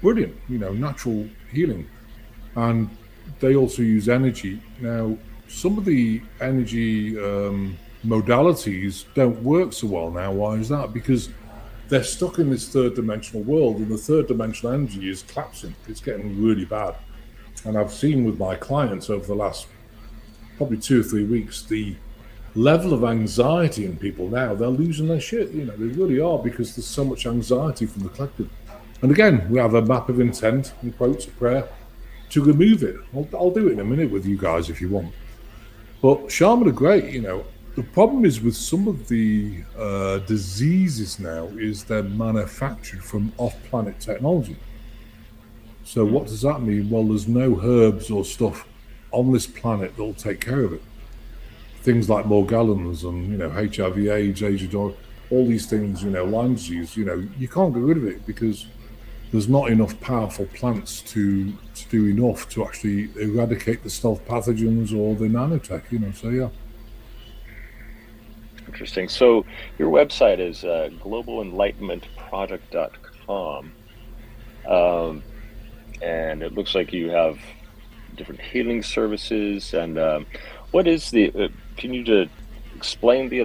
brilliant, natural healing. And they also use energy. Now, some of the energy modalities don't work so well now. Why is that? Because they're stuck in this third dimensional world, and the third dimensional energy is collapsing. It's getting really bad. And I've seen with my clients over the last probably 2 or 3 weeks, the level of anxiety in people now, they're losing their shit. They really are, because there's so much anxiety from the collective. And again, we have a map of intent, in quotes, a prayer, to remove it. I'll do it in a minute with you guys if you want. But shaman are great, The problem is with some of the diseases now is they're manufactured from off-planet technology. So what does that mean? Well, there's no herbs or stuff on this planet that'll take care of it. Things like Morgellons and, HIV, AIDS, Agent Orange, all these things, Lyme disease, you can't get rid of it because there's not enough powerful plants to do enough to actually eradicate the stealth pathogens or the nanotech, so yeah. Interesting. So your website is globalenlightenmentproject.com, and it looks like you have different healing services. And what is can you explain the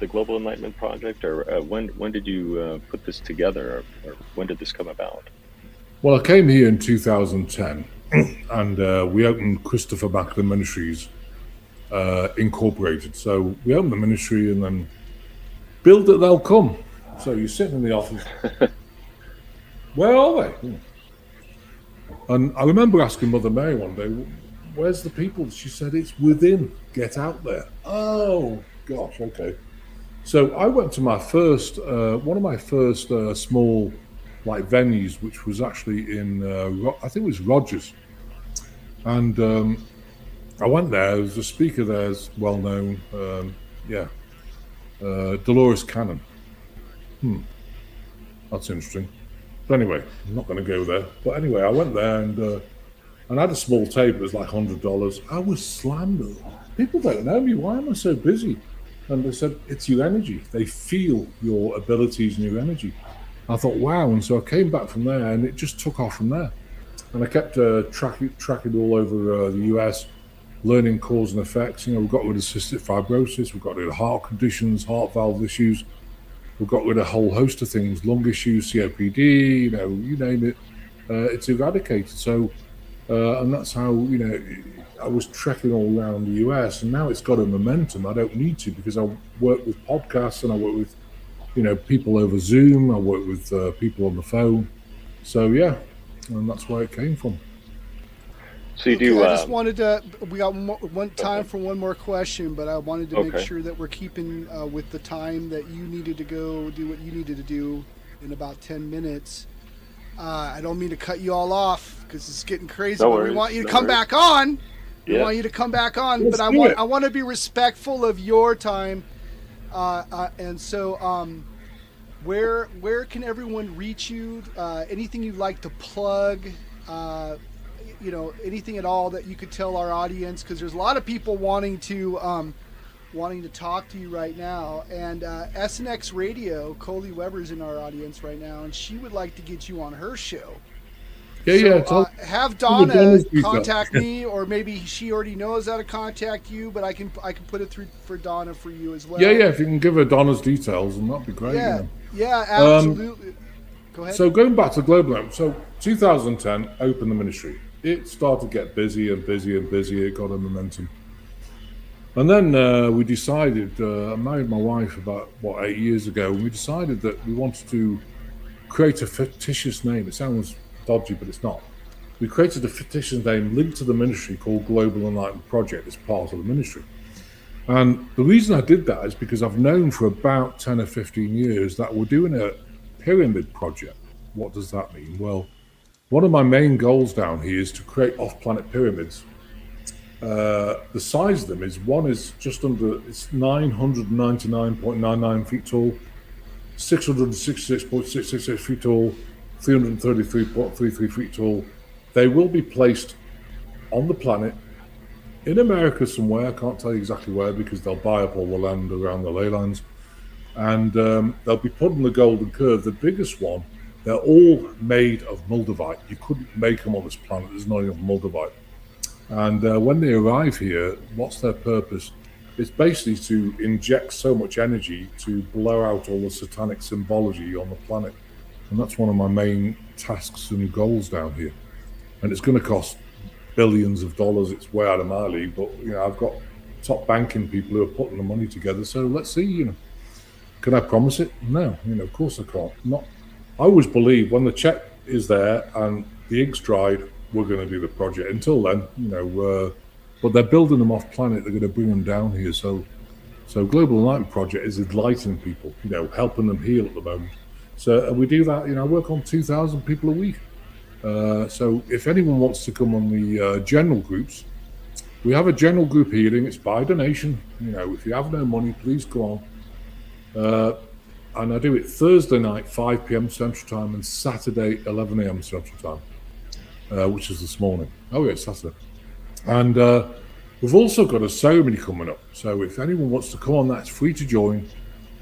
Global Enlightenment Project, or when did you put this together, or when did this come about? Well, I came here in 2010, and we opened Christopher Macklin Ministries Incorporated. So we opened the ministry and then build it, they'll come. So you're sitting in the office. Where are they? And I remember asking Mother Mary one day, where's the people? She said, it's within. Get out there. Oh, gosh, okay. So I went to my first, one of my first small venues, which was actually in, I think it was Rogers. And I went there. There was a speaker there, well known. Dolores Cannon. That's interesting. But anyway, I'm not going to go there. But anyway, I went there and I had a small table. It was like $100. I was slammed. People don't know me. Why am I so busy? And they said, it's your energy. They feel your abilities and your energy. I thought, wow. And so I came back from there and it just took off from there. And I kept tracking all over the US, learning cause and effects. We got rid of cystic fibrosis. We got rid of heart conditions, heart valve issues. We got rid of a whole host of things, lung issues, COPD, you name it. It's eradicated. So, and that's how, I was trekking all around the US, and now it's got a momentum. I don't need to, because I work with podcasts and I work with, people over Zoom. I work with people on the phone. So yeah, and that's where it came from. So you do. I just wanted to. We got one time for one more question, but I wanted to make sure that we're keeping with the time that you needed to go do what you needed to do in about 10 minutes. I don't mean to cut you all off because it's getting crazy. No worries, we want you to come back on. We want you to come back on, but I want to be respectful of your time. And so, where can everyone reach you? Anything you'd like to plug? Anything at all that you could tell our audience, because there's a lot of people wanting to talk to you right now. And SNX Radio, Coley Weber's in our audience right now, and she would like to get you on her show. Have Donna contact me, or maybe she already knows how to contact you, but I can put it through for Donna for you as well. Yeah, if you can give her Donna's details, and that'd be great. Yeah, absolutely. Go ahead. So going back to Global, so 2010, opened the ministry. It started to get busy and busy and busy. It got a momentum. And then we decided, I married my wife about, 8 years ago, and we decided that we wanted to create a fictitious name. It sounds dodgy, but it's not. We created a fictitious name linked to the ministry called Global Enlightenment Project as part of the ministry. And the reason I did that is because I've known for about 10 or 15 years that we're doing a pyramid project. What does that mean? Well, one of my main goals down here is to create off-planet pyramids. The size of them is, one is just under, it's 999.99 feet tall, 666.666 feet tall, 333.33 feet tall. They will be placed on the planet in America somewhere. I can't tell you exactly where, because they'll buy up all the land around the ley lines. And they'll be put on the Golden Curve. The biggest one, they're all made of moldavite. You couldn't make them on this planet. There's not enough moldavite. And when they arrive here, what's their purpose? It's basically to inject so much energy to blow out all the satanic symbology on the planet. And that's one of my main tasks and goals down here. And it's going to cost billions of dollars. It's way out of my league, but I've got top banking people who are putting the money together. So let's see, Can I promise it? No, of course I can't. I always believe when the check is there and the ink's dried, we're going to do the project. Until then, but they're building them off planet. They're going to bring them down here. So Global Enlightenment Project is enlightening people, helping them heal at the moment. So we do that. I work on 2,000 people a week. So if anyone wants to come on the general groups, we have a general group healing. It's by donation. If you have no money, please go on. And I do it Thursday night, 5 p.m. Central Time, and Saturday, 11 a.m. Central Time, which is this morning. Oh, yeah, it's Saturday. And We've also got a ceremony coming up. So if anyone wants to come on, that's free to join.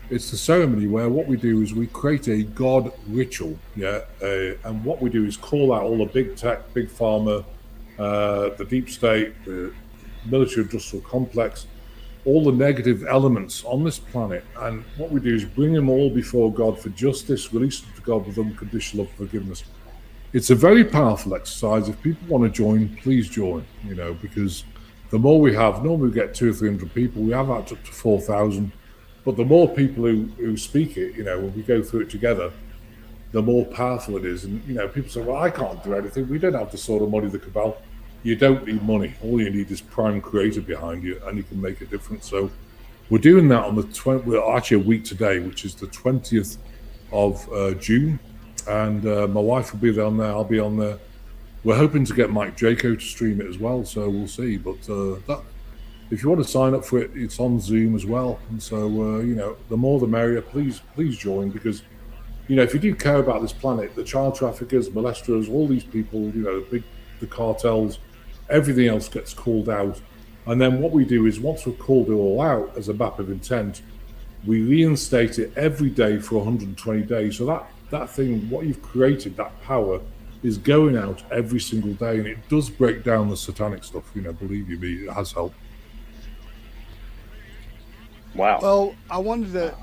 It's the ceremony where what we do is we create a God ritual, and what we do is call out all the big tech, big pharma, the deep state, the military industrial complex, all the negative elements on this planet, and what we do is bring them all before God for justice, release them to God with unconditional love and forgiveness. It's a very powerful exercise. If people want to join, please join, because the more we have, normally we get 200 or 300 people, we have that up to 4,000, but the more people who speak it, when we go through it together, the more powerful it is. And, people say, well, I can't do anything. We don't have the sort of money the cabal. You don't need money. All you need is prime creator behind you, and you can make a difference. So we're doing that on the 20th, well, actually a week today, which is the 20th of June. And my wife will be there on there. I'll be on there. We're hoping to get Mike Jaco to stream it as well. So we'll see. But if you want to sign up for it, it's on Zoom as well. And so, the more the merrier. Please join, because, if you do care about this planet, the child traffickers, molesters, all these people, the cartels, everything else gets called out. And then what we do is, once we've called it all out as a map of intent, we reinstate it every day for 120 days. So that thing, what you've created, that power, is going out every single day. And it does break down the satanic stuff, believe you me, it has helped. Wow. Well,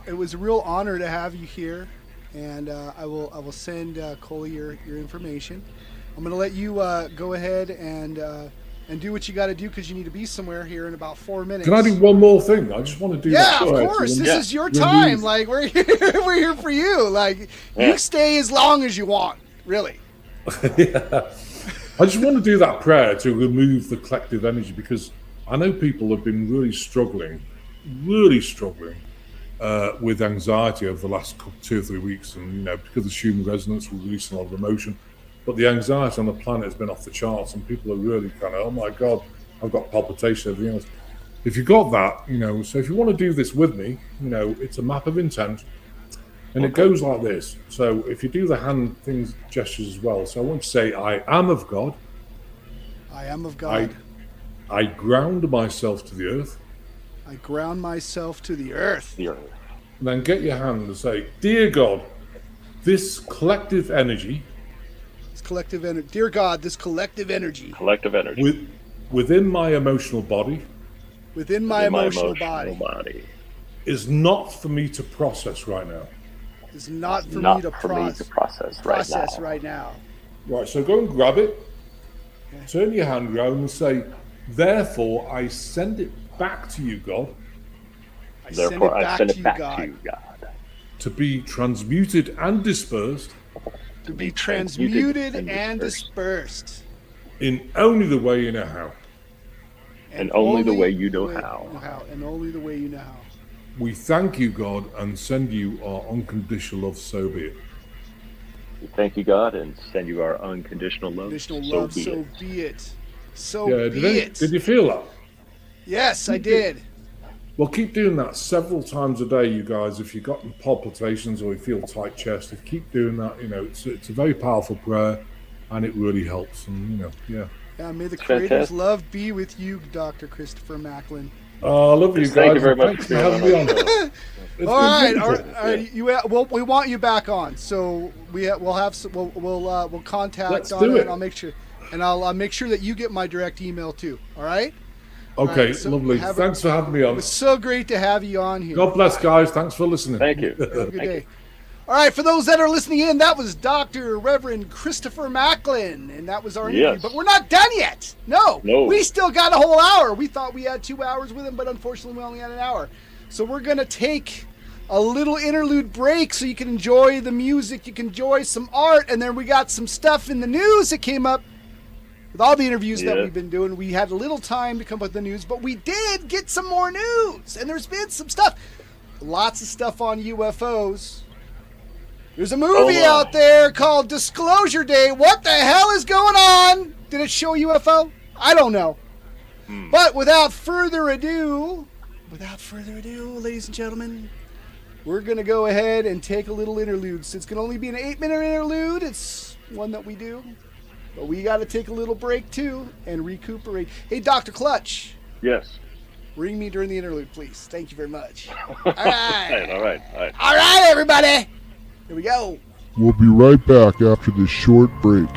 it was a real honor to have you here. And I will send Coley your information. I'm going to let you go ahead and do what you got to do, because you need to be somewhere here in about 4 minutes. Can I do one more thing? I just want to do that. Yeah, of course. This is your time. Like, we're here for you. Like, you stay as long as you want, really. Yeah. I just want to do that prayer to remove the collective energy, because I know people have been really struggling with anxiety over the last 2 or 3 weeks. And, because of human resonance, we're releasing a lot of emotion. But the anxiety on the planet has been off the charts, and people are really kind of, oh my God, I've got palpitation, everything else. If you got that, so if you want to do this with me, it's a map of intent, and it goes like this. So if you do the hand things, gestures as well. So I want you to say, I am of God. I am of God. I ground myself to the earth. I ground myself to the earth. And then get your hand and say, dear God, this collective energy. Collective energy. Dear God, this collective energy. Within my emotional body. Within my emotional body. Is not for me to process right now. Is not for me to process right now. Right, so go and grab it. Okay. Turn your hand around and say, therefore, I send it back to you, God. I send it back to you, God. To be transmuted and dispersed. To be transmuted and dispersed. In only the way you know how. And only the way you know how. And only the way you know how. We thank you, God, and send you our unconditional love, so be it. We thank you, God, and send you our unconditional love. So be it. Did you feel that? Yes, I did. Well, keep doing that several times a day, you guys. If you've got palpitations or you feel tight chest, keep doing that. It's a very powerful prayer, and it really helps. And Yeah, may the Creator's love be with you, Dr. Christopher Macklin. Oh, I love you guys. Thank you very much for having me on. All right. We want you back on, so we'll contact. Let's Donna, do it. and I'll make sure that you get my direct email too. All right. Okay, so lovely. Thanks for having me on. It was so great to have you on here. God bless, guys. Thanks for listening. Thank you. Have a good day. All right, for those that are listening in, that was Dr. Reverend Christopher Macklin, and that was our interview. But we're not done yet. No, we still got a whole hour. We thought we had 2 hours with him, but unfortunately we only had an hour. So we're going to take a little interlude break so you can enjoy the music, you can enjoy some art, and then we got some stuff in the news that came up. With all the interviews that we've been doing, we had a little time to come up with the news, but we did get some more news, and there's been some stuff. Lots of stuff on UFOs. There's a movie out there called Disclosure Day. What the hell is going on? Did it show UFO? I don't know. But without further ado, ladies and gentlemen, we're going to go ahead and take a little interlude. So it's going to only be an 8-minute interlude. It's one that we do. But we got to take a little break, too, and recuperate. Hey, Dr. Clutch, Yes. Ring me during the interlude, please. Thank you very much. All right. All right. All right, everybody. Here we go. We'll be right back after this short break.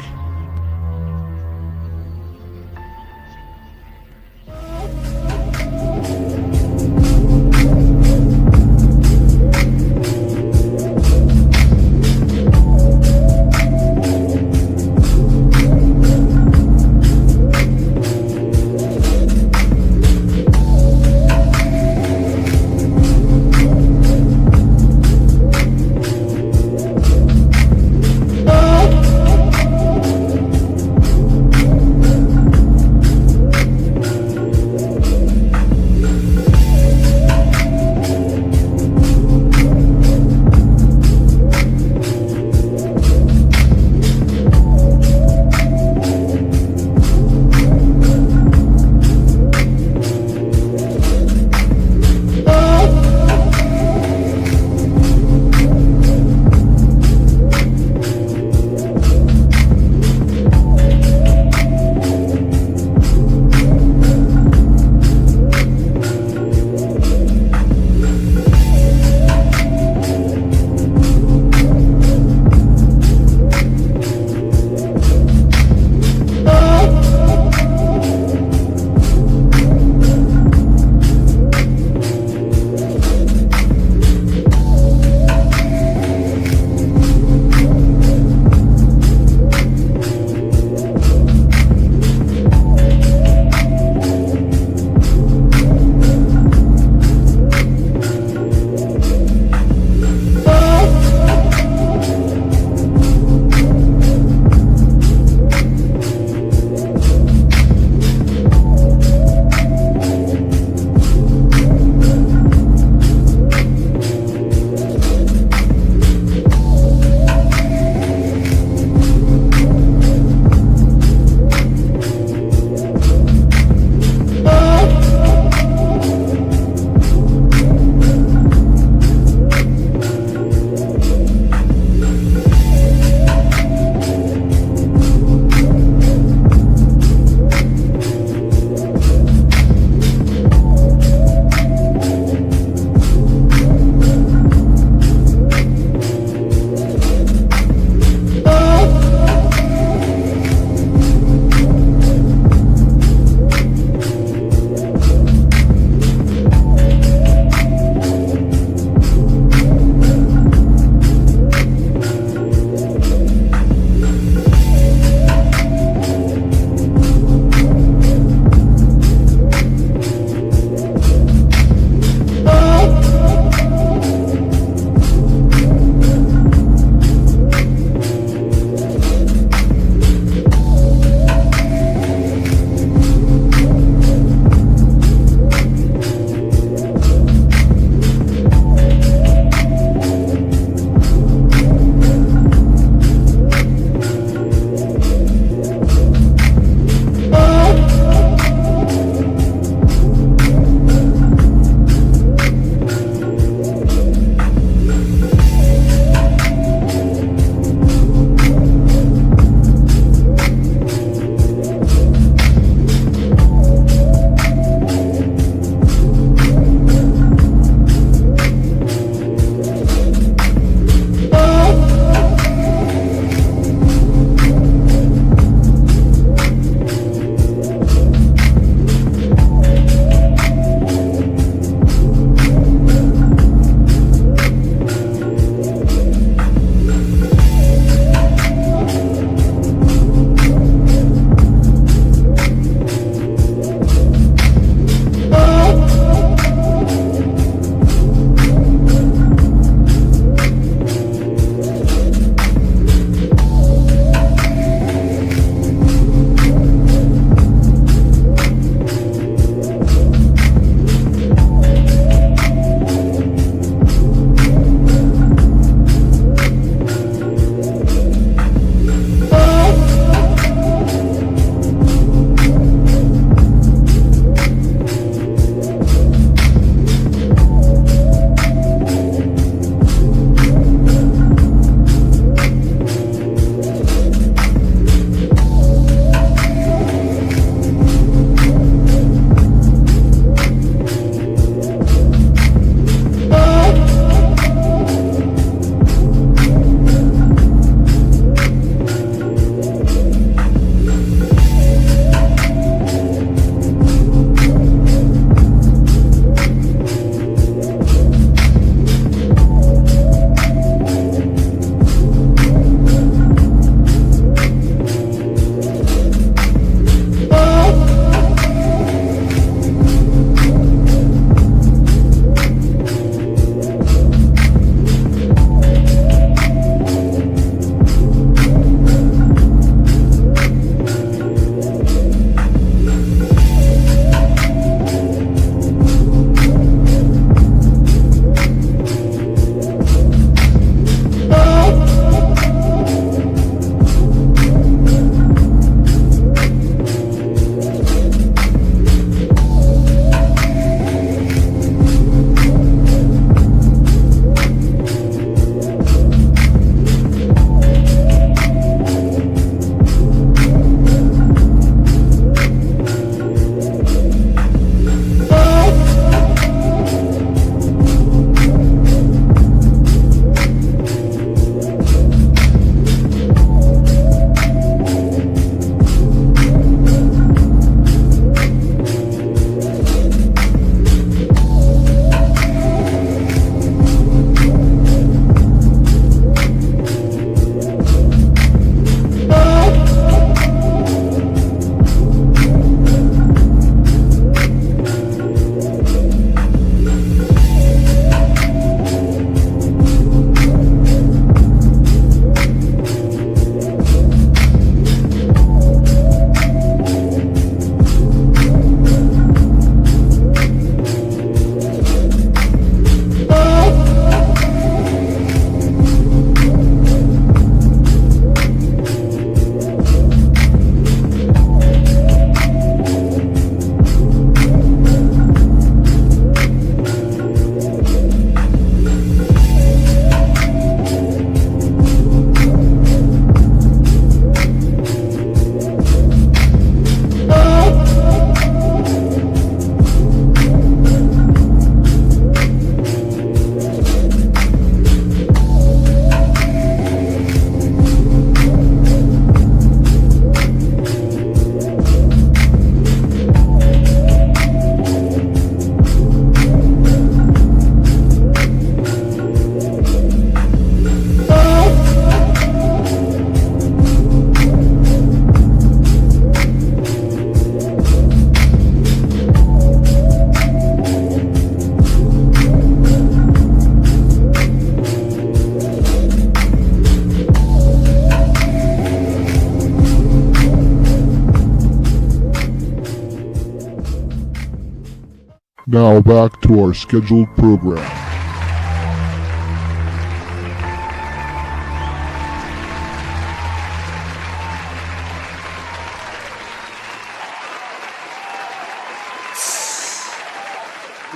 Now back to our scheduled program.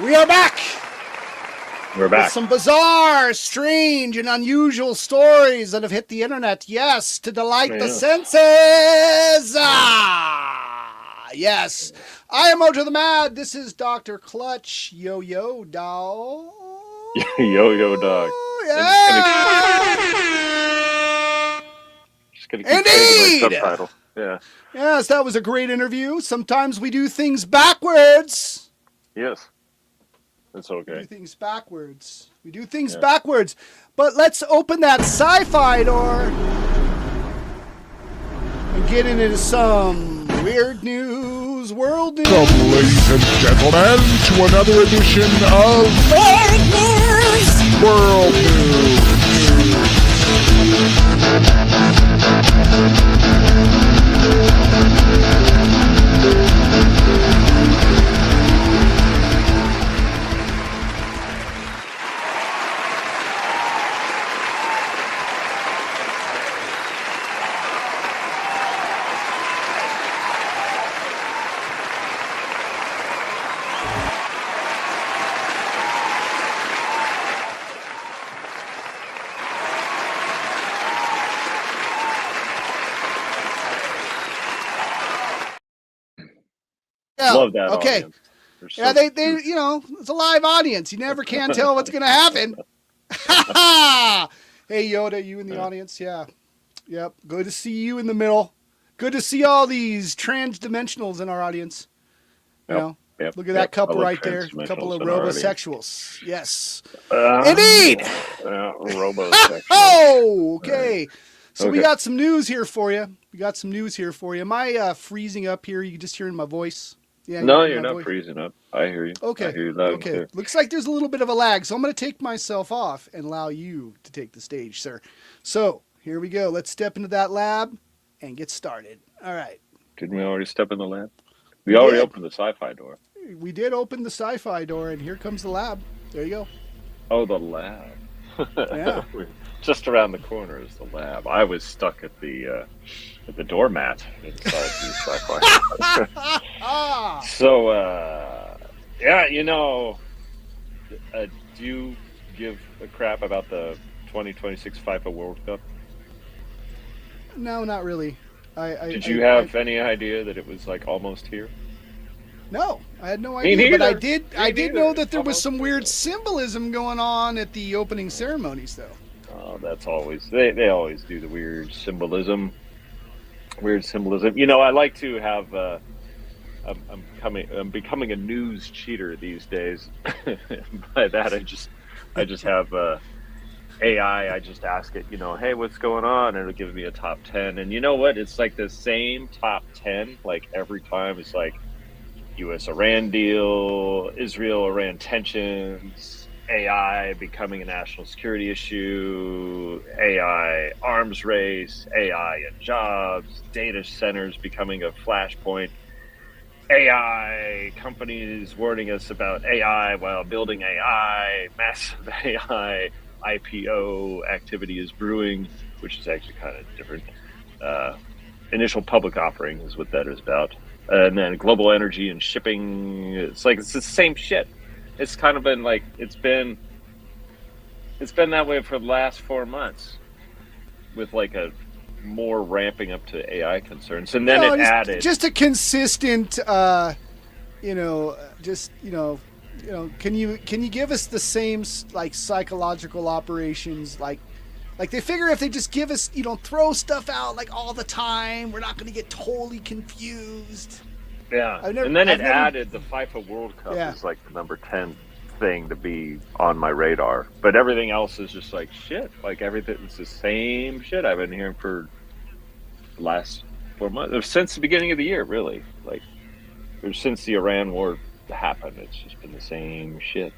We are back. We're back. With some bizarre, strange, and unusual stories that have hit the internet. Yes, to delight the senses. Yes. I am Mojo the Mad. This is Dr. Clutch. Yo, dog. Yo, dog. Yeah. Just gonna keep changing my subtitle. Yeah. Yes, that was a great interview. Sometimes we do things backwards. Yes. That's okay. We do things backwards. Backwards. But let's open that sci-fi door and get into some weird news, world news. Welcome, ladies and gentlemen, to another edition of Weird News! World News. Love that. Okay. Audience. Yeah, they, it's a live audience. You never can tell what's going to happen. Hey, Yoda, you in the audience? Yeah. Yep. Good to see you in the middle. Good to see all these transdimensionals in our audience. You know, look at that couple right there. A couple of robosexuals. Yes. Indeed. Robosexuals. Oh, okay. So we got some news here for you. Am I freezing up here? You just hearing my voice? Yeah. No, you're not freezing up. I hear you. Okay. I hear you loud and Okay. clear. Looks like there's a little bit of a lag, so I'm going to take myself off and allow you to take the stage, sir. So here we go. Let's step into that lab and get started. All right. Didn't we already step in the lab? We already opened the sci-fi door. We did open the sci-fi door, and here comes the lab. There you go. Oh, the lab. Yeah. Just around the corner is the lab. I was stuck at the doormat inside the sci-fi. So, yeah, do you give a crap about the 2026 FIFA World Cup? No, not really. Did you have any idea that it was like almost here? No, I had no idea. neither. But I did neither. know that there was Almost some weird there. symbolism going on at the opening ceremonies, though. Oh, that's always they always do the weird symbolism. I like to have. I'm becoming a news cheater these days. By that, I just have AI. I just ask it, hey, what's going on? And it'll give me a top 10. And you know what? It's like the same top 10. Like every time, it's like U.S.-Iran deal, Israel-Iran tensions, AI becoming a national security issue, AI arms race, AI and jobs, data centers becoming a flashpoint, AI companies warning us about AI while building AI, massive AI IPO activity is brewing, which is actually kind of different. Initial public offering is what that is about. And then global energy and shipping, it's the same shit. It's kind of been it's been that way for the last 4 months, with a more ramping up to AI concerns, and then added just a consistent, can you give us the same psychological operations like they figure if they just give us throw stuff out all the time, we're not going to get totally confused. Yeah, and then added the FIFA World Cup is the number 10 thing to be on my radar, but everything else is just shit. Everything's the same shit I've been hearing for the last 4 months, since the beginning of the year, really. Or since the Iran war happened, it's just been the same shit.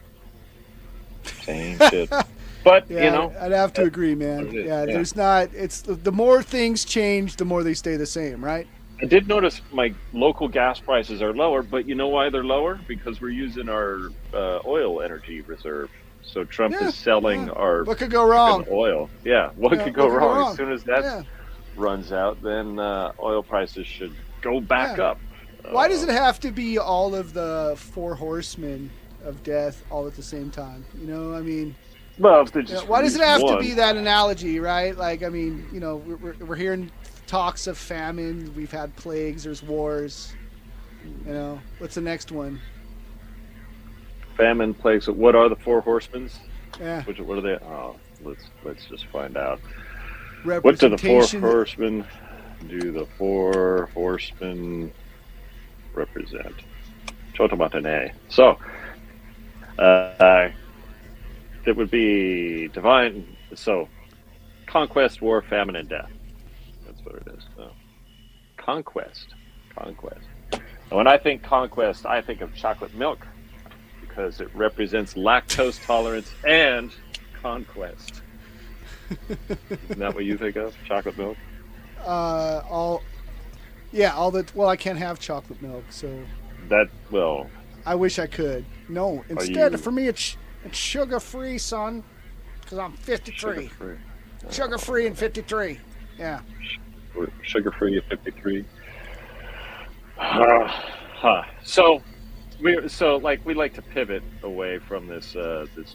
But I'd have to agree, man. There's not. It's the more things change, the more they stay the same, right? I did notice my local gas prices are lower, but you know why they're lower? Because we're using our oil energy reserve. So Trump Yeah, is selling yeah. our What could go fucking wrong? oil. Yeah, what Yeah, could what go could go wrong? As wrong? soon as that Yeah, runs out, then oil prices should go back yeah. up. Why does it have to be all of the four horsemen of death all at the same time? You know, I mean, Well, if they you know, just why does it release have to one, be that analogy, right? Like, I mean, you know, we're hearing talks of famine. We've had plagues. There's wars. You know, what's the next one? famine, plagues. What are the four horsemen? Yeah, What are they? Oh, let's just find out. What do the four representation. horsemen do? The four horsemen represent? Chotamatane. So, it would be divine. So, conquest, war, famine, and death. That's what it is. So, conquest. And when I think conquest, I think of chocolate milk because it represents lactose tolerance and conquest. Isn't that what you think of? Chocolate milk? All the well, I can't have chocolate milk, so That, well, I wish I could. No, are instead you for me it's sugar free, son, because I'm 53. sugar-free? Sugar free and 53. Yeah. Sugar-free at 53? So we like to pivot away from this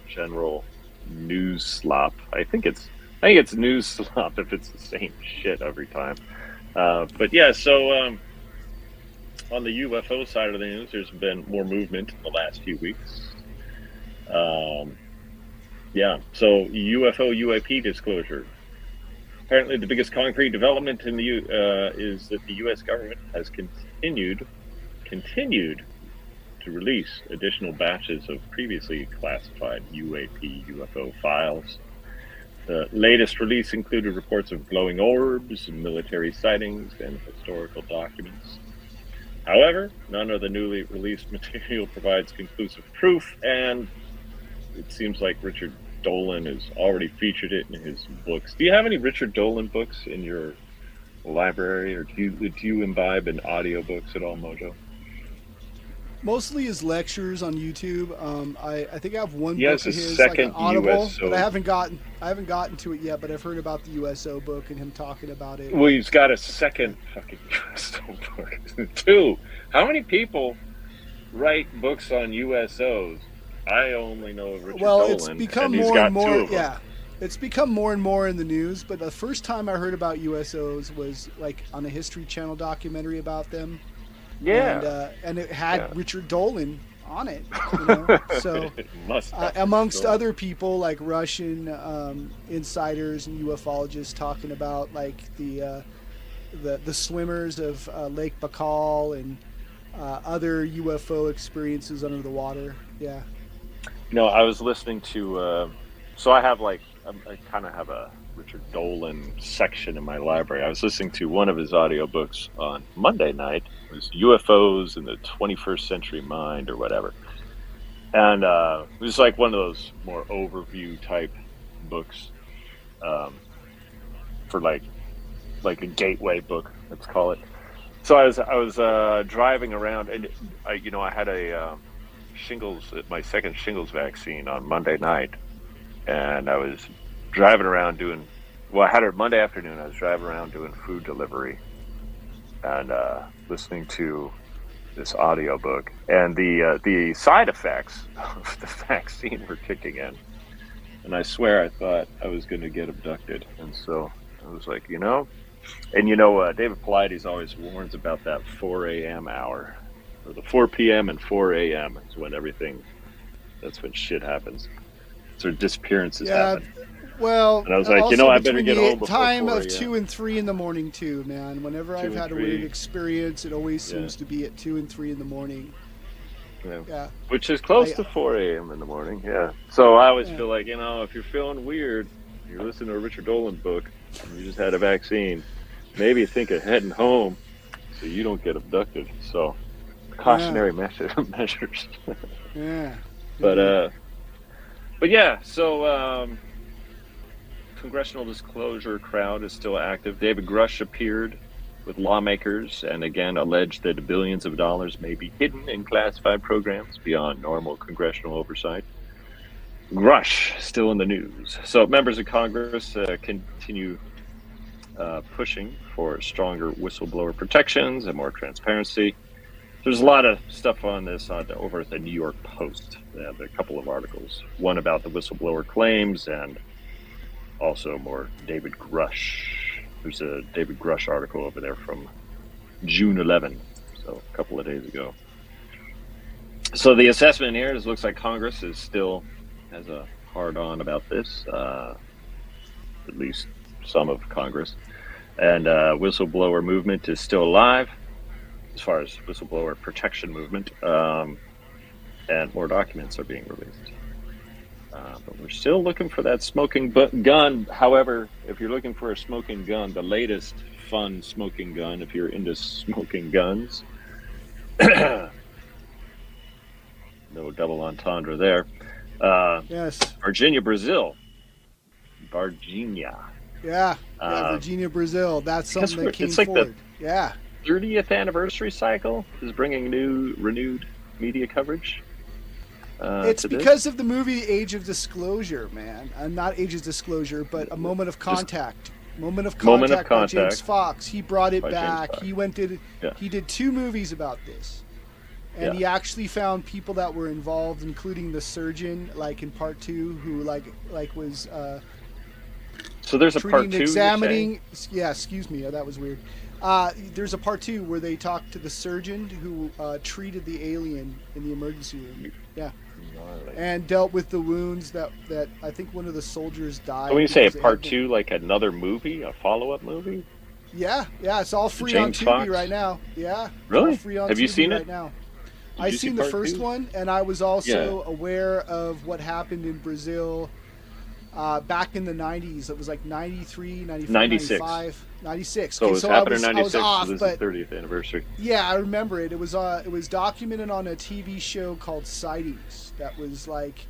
general news slop. I think it's news slop if it's the same shit every time. But yeah, so on the UFO side of the news, there's been more movement in the last few weeks. Yeah, so UFO UAP disclosure. Apparently, the biggest concrete development in the is that the U.S. government has continued to release additional batches of previously classified UAP UFO files. The latest release included reports of glowing orbs, military sightings, and historical documents. However, none of the newly released material provides conclusive proof, and it seems like Richard Dolan has already featured it in his books. Do you have any Richard Dolan books in your library, or do you imbibe in audiobooks at all, Mojo? Mostly his lectures on YouTube. I think I have one He book has of a his, like an second Audible, USO. but I haven't gotten to it yet. But I've heard about the USO book and him talking about it. Well, he's got a second fucking USO book. Two. How many people write books on USOs? I only know of Richard Well, Dolan, it's become and he's more got and more. two of them. Yeah, it's become more and more in the news. But the first time I heard about USOs was like on a History Channel documentary about them. Yeah. And it had Yeah. Richard Dolan on it, you know? So It must have amongst Dolan. other people like Russian insiders and ufologists talking about like the swimmers of Lake Baikal and other UFO experiences under the water. Yeah. I was listening to. So I have I kind of have a Richard Dolan section in my library. I was listening to one of his audiobooks on Monday night. It was UFOs in the 21st Century Mind or whatever. And it was like one of those more overview type books for like a gateway book, let's call it. So I was driving around, and I had a my second shingles vaccine on Monday night, and I was driving around I had it Monday afternoon. I was driving around doing food delivery and listening to this audiobook, and the side effects of the vaccine were kicking in, and I swear I thought I was going to get abducted. And so I was like, David Paulides always warns about that 4 a.m. hour, or the 4 p.m. and 4 a.m. is when that's when shit happens. So disappearances happen. Well, and I was like, also I better between get the home before time 4 of a.m. 2 and 3 in the morning too, man. Whenever 2 I've and had a 3. weird experience, it always seems Yeah. to be at 2 and 3 in the morning. Yeah. Which is close to 4 a.m. in the morning, yeah. So I always feel like, if you're feeling weird, you're listening to a Richard Dolan book, and you just had a vaccine, maybe think of heading home so you don't get abducted. So, cautionary measures. Yeah. But yeah, so congressional disclosure crowd is still active. David Grush appeared with lawmakers and again alleged that billions of dollars may be hidden in classified programs beyond normal congressional oversight. Grush still in the news. So members of Congress continue pushing for stronger whistleblower protections and more transparency. There's a lot of stuff on this over at the New York Post. They have a couple of articles, one about the whistleblower claims and also more David Grush. There's a David Grush article over there from June 11, so a couple of days ago. So the assessment here is, looks like Congress is still has a hard-on about this, at least some of Congress. And whistleblower movement is still alive, as far as whistleblower protection movement, and more documents are being released. But we're still looking for that smoking gun. However, if you're looking for a smoking gun, the latest fun smoking gun, if you're into smoking guns, no double entendre there. Yes. Virginia, Brazil. Virginia. Yeah. Virginia, Brazil. That's something that came it's like forward. The yeah. 30th anniversary cycle is bringing renewed media coverage. It's because of the movie Age of Disclosure, man. Not Age of Disclosure, but A Moment of Contact. Moment of Contact by James Fox. He brought it back. He he did 2 movies about this. And he actually found people that were involved, including the surgeon, like in part 2, who was so there's a part 2 examining. Yeah, excuse me, that was weird. There's a part 2 where they talked to the surgeon who treated the alien in the emergency room. Yeah. And dealt with the wounds that I think one of the soldiers died. So when you say a part 2, like another movie, a follow-up movie? Yeah, it's all free on Tubi right now. Yeah. Really? Free on Have you Tubi seen right it? now. I've seen the first one, and I was also aware of what happened in Brazil back in the 90s. It was like 93, 94, 96. 95. 96. So it was happening in 96, off, so this is the 30th anniversary. Yeah, I remember it. It was documented on a TV show called Sightings that was like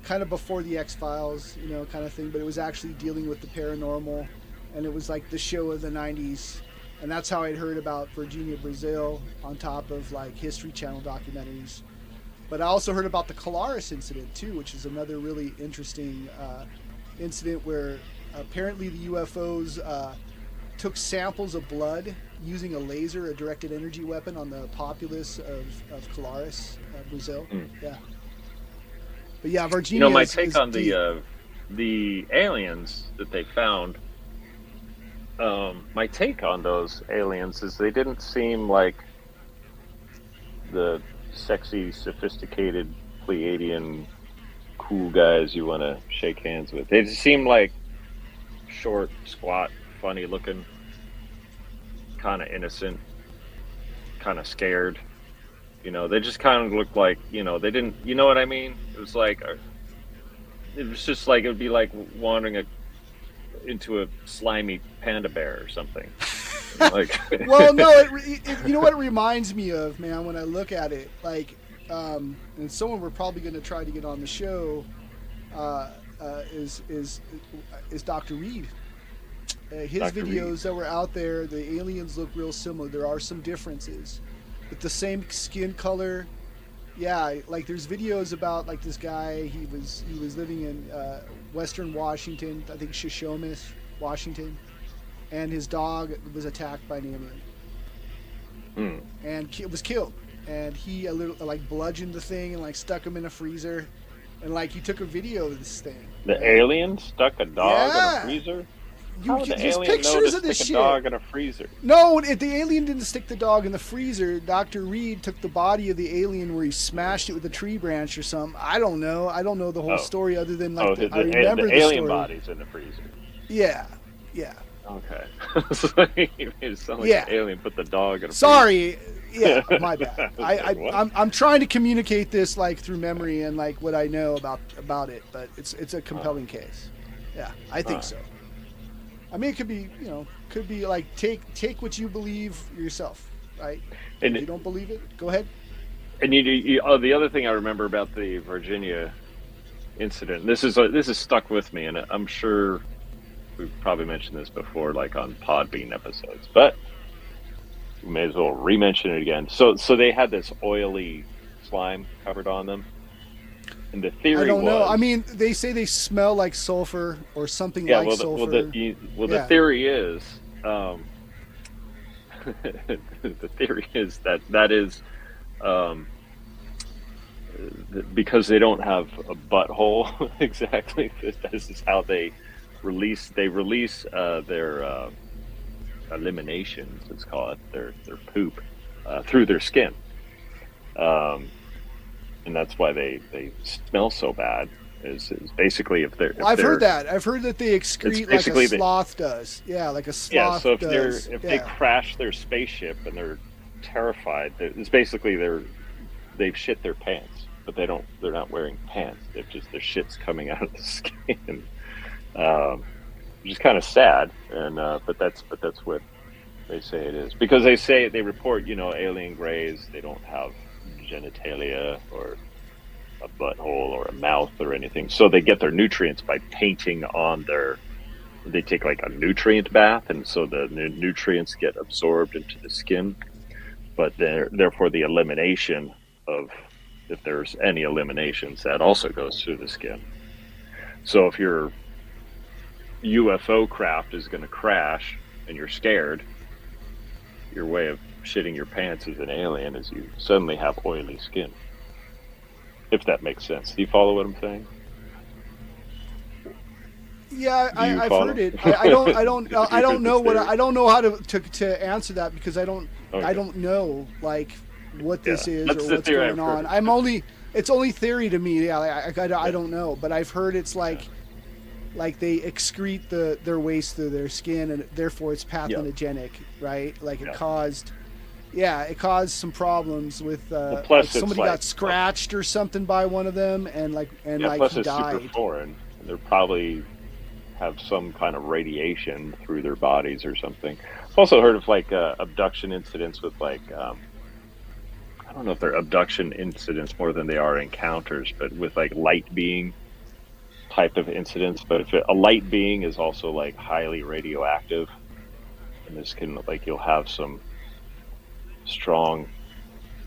kind of before the X-Files, kind of thing, but it was actually dealing with the paranormal, and it was like the show of the 90s. And that's how I'd heard about Virginia, Brazil, on top of like History Channel documentaries. But I also heard about the Colares incident too, which is another really interesting incident where apparently the UFOs took samples of blood using a laser, a directed energy weapon, on the populace of Colares, Brazil. Yeah. But yeah, Virginia. My take on the aliens that they found. My take on those aliens is they didn't seem like the sexy, sophisticated Pleiadian cool guys you want to shake hands with. They just seem like short, squat, funny looking, kind of innocent, kind of scared. They just kind of looked like, they didn't, you know what I mean? It was like, it was just like, it would be like wandering into a slimy panda bear or something. Well, no, you know what it reminds me of, man, when I look at it, like, and someone we're probably going to try to get on the show is Dr. Reed. His Dr. videos Reed. that were out there, the aliens look real similar. There are some differences, but the same skin color. Yeah, like there's videos about like this guy. He was living in Western Washington, I think Shoshone, Washington, and his dog was attacked by an alien, and was killed. And he like bludgeoned the thing and like stuck him in a freezer, and like he took a video of this thing. The alien stuck a dog in a freezer? How would the alien pictures know of to this stick shit. a dog in a freezer? No, the alien didn't stick the dog in the freezer. Dr. Reed took the body of the alien where he smashed it with a tree branch or something. I don't know. I don't know the whole story other than like I remember the alien body's in the freezer. Yeah. Okay. So you made it sound like the alien put the dog in a freezer. Sorry. Yeah, my bad. I'm trying to communicate this like through memory and like what I know about it, but it's a compelling case. Yeah, I think so. I mean, it could be like take what you believe yourself, right? And if you don't believe it, go ahead. And the other thing I remember about the Virginia incident, this is stuck with me, and I'm sure we've probably mentioned this before, like on Podbean episodes, but may as well re-mention it again. So they had this oily slime covered on them, and the theory I don't know. was, I mean, they say they smell like sulfur or something yeah, like sulfur. the theory is, the theory is that is, because they don't have a butthole exactly. This is how they release their eliminations, let's call it, their poop through their skin, and that's why they smell so bad. Is basically if they're. I've heard that. I've heard that they excrete like a sloth does. Yeah, like a sloth so if does. they crash their spaceship and they're terrified, it's basically they've shit their pants, but they're not wearing pants. They're just their shit's coming out of the skin, which is kind of sad. And but that's what they say it is, because they report alien greys. They don't have genitalia or a butthole or a mouth or anything, so they get their nutrients by painting on they take like a nutrient bath, and so the nutrients get absorbed into the skin, but therefore the elimination of, if there's any eliminations, that also goes through the skin. So if your UFO craft is going to crash and you're scared, your way of shitting your pants as an alien is you suddenly have oily skin. If that makes sense. Do you follow what I'm saying? Yeah, I've heard it. I don't know what I don't know how to answer that, because I don't know like what this is or what's going on. It's only theory to me. Yeah, I don't know, but I've heard it's like they excrete their waste through their skin, and therefore it's pathogenic, right? Like it caused some problems with like somebody got scratched or something by one of them, and plus he it's died. super foreign. They probably have some kind of radiation through their bodies or something. I've also heard of like abduction incidents with like I don't know if they're abduction incidents more than they are encounters, but with like light being type of incidents. But if a light being is also like highly radioactive, and this can like you'll have some strong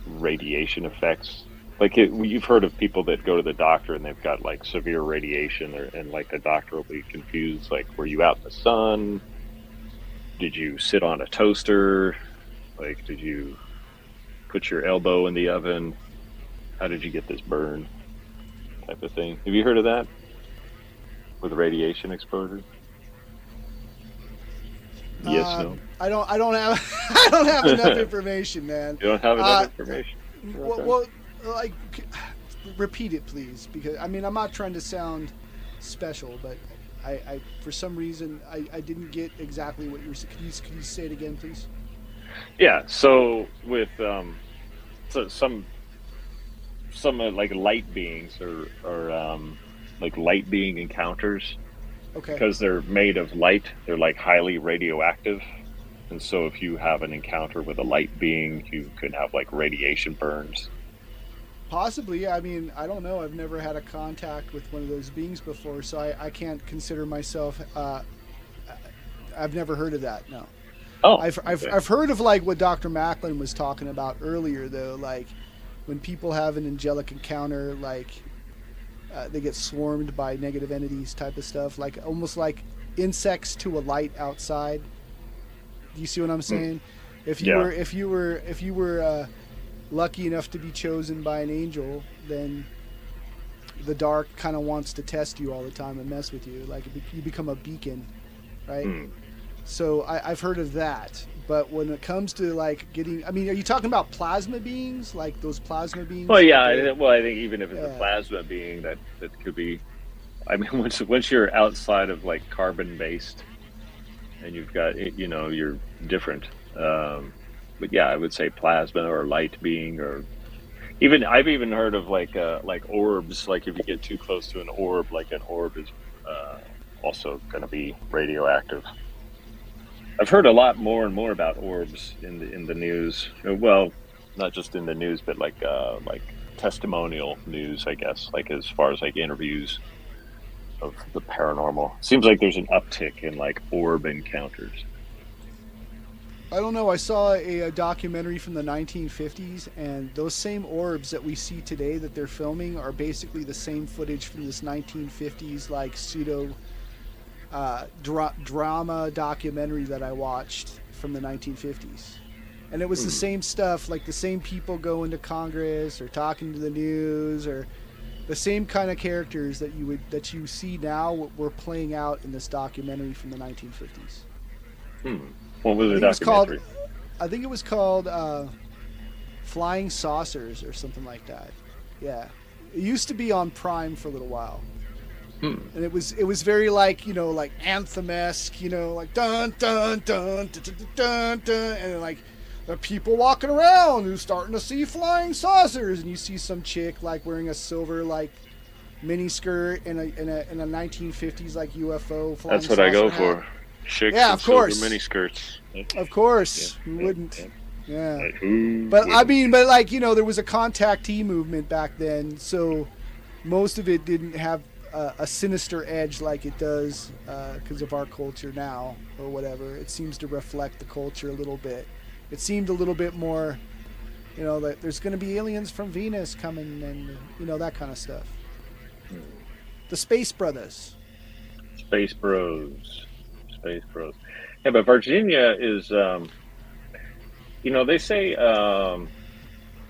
radiation effects. Like you've heard of people that go to the doctor and they've got like severe radiation, and like the doctor will be confused, like, were you out in the sun? Did you sit on a toaster? Like, did you put your elbow in the oven? How did you get this burn? Type of thing. Have you heard of that? With radiation exposure? Yes, no. I don't have enough information, man. You don't have enough information. Okay. Well, like, repeat it, please, because I'm not trying to sound special, but I for some reason I didn't get exactly what you were saying. Could you say it again, please? Yeah. So with some like light beings or like light being encounters. Okay. Because they're made of light, they're like highly radioactive, and so if you have an encounter with a light being, you could have like radiation burns. Possibly, yeah. I don't know. I've never had a contact with one of those beings before, so I can't consider myself. I've never heard of that. No. Oh. I've heard of like what Dr. Macklin was talking about earlier, though. Like when people have an angelic encounter, like they get swarmed by negative entities, type of stuff. Like almost like insects to a light outside. Do you see what I'm saying? If you were lucky enough to be chosen by an angel, then the dark kind of wants to test you all the time and mess with you. Like you become a beacon, right? So I've heard of that. But when it comes to like getting, are you talking about plasma beings, like those plasma beings? Well, yeah. I think even if it's a plasma being, that could be. Once you're outside of like carbon based, and you've got you're different. But yeah, I would say plasma or light being, or I've even heard of like orbs. Like if you get too close to an orb, like an orb is also going to be radioactive. I've heard a lot more and more about orbs in the news. Well, not just in the news, but like testimonial news, I guess. Like as far as like interviews of the paranormal, seems like there's an uptick in like orb encounters. I don't know. I saw a documentary from the 1950s, and those same orbs that we see today that they're filming are basically the same footage from this 1950s like pseudo drama documentary that I watched from the 1950s. And it was the same stuff, like the same people going to Congress or talking to the news, or the same kind of characters that you see now were playing out in this documentary from the 1950s. What was the documentary? I think it was called Flying Saucers or something like that. Yeah, it used to be on Prime for a little while. And it was very like, like anthem-esque, like dun dun dun dun dun dun, dun, and like there are people walking around who's starting to see flying saucers, and you see some chick like wearing a silver like mini skirt and a 1950s like UFO flying. That's what I go hat. For. Chicks Yeah, and of course. silver mini skirts. Of course, who wouldn't? Yeah. Yeah. Like, who But I wouldn't? mean, but like there was a contactee movement back then, so most of it didn't have a sinister edge like it does because of our culture now or whatever. It seems to reflect the culture a little bit. It seemed a little bit more, that there's going to be aliens from Venus coming and that kind of stuff. The Space Brothers. Space Bros. Yeah, but Virginia is, they say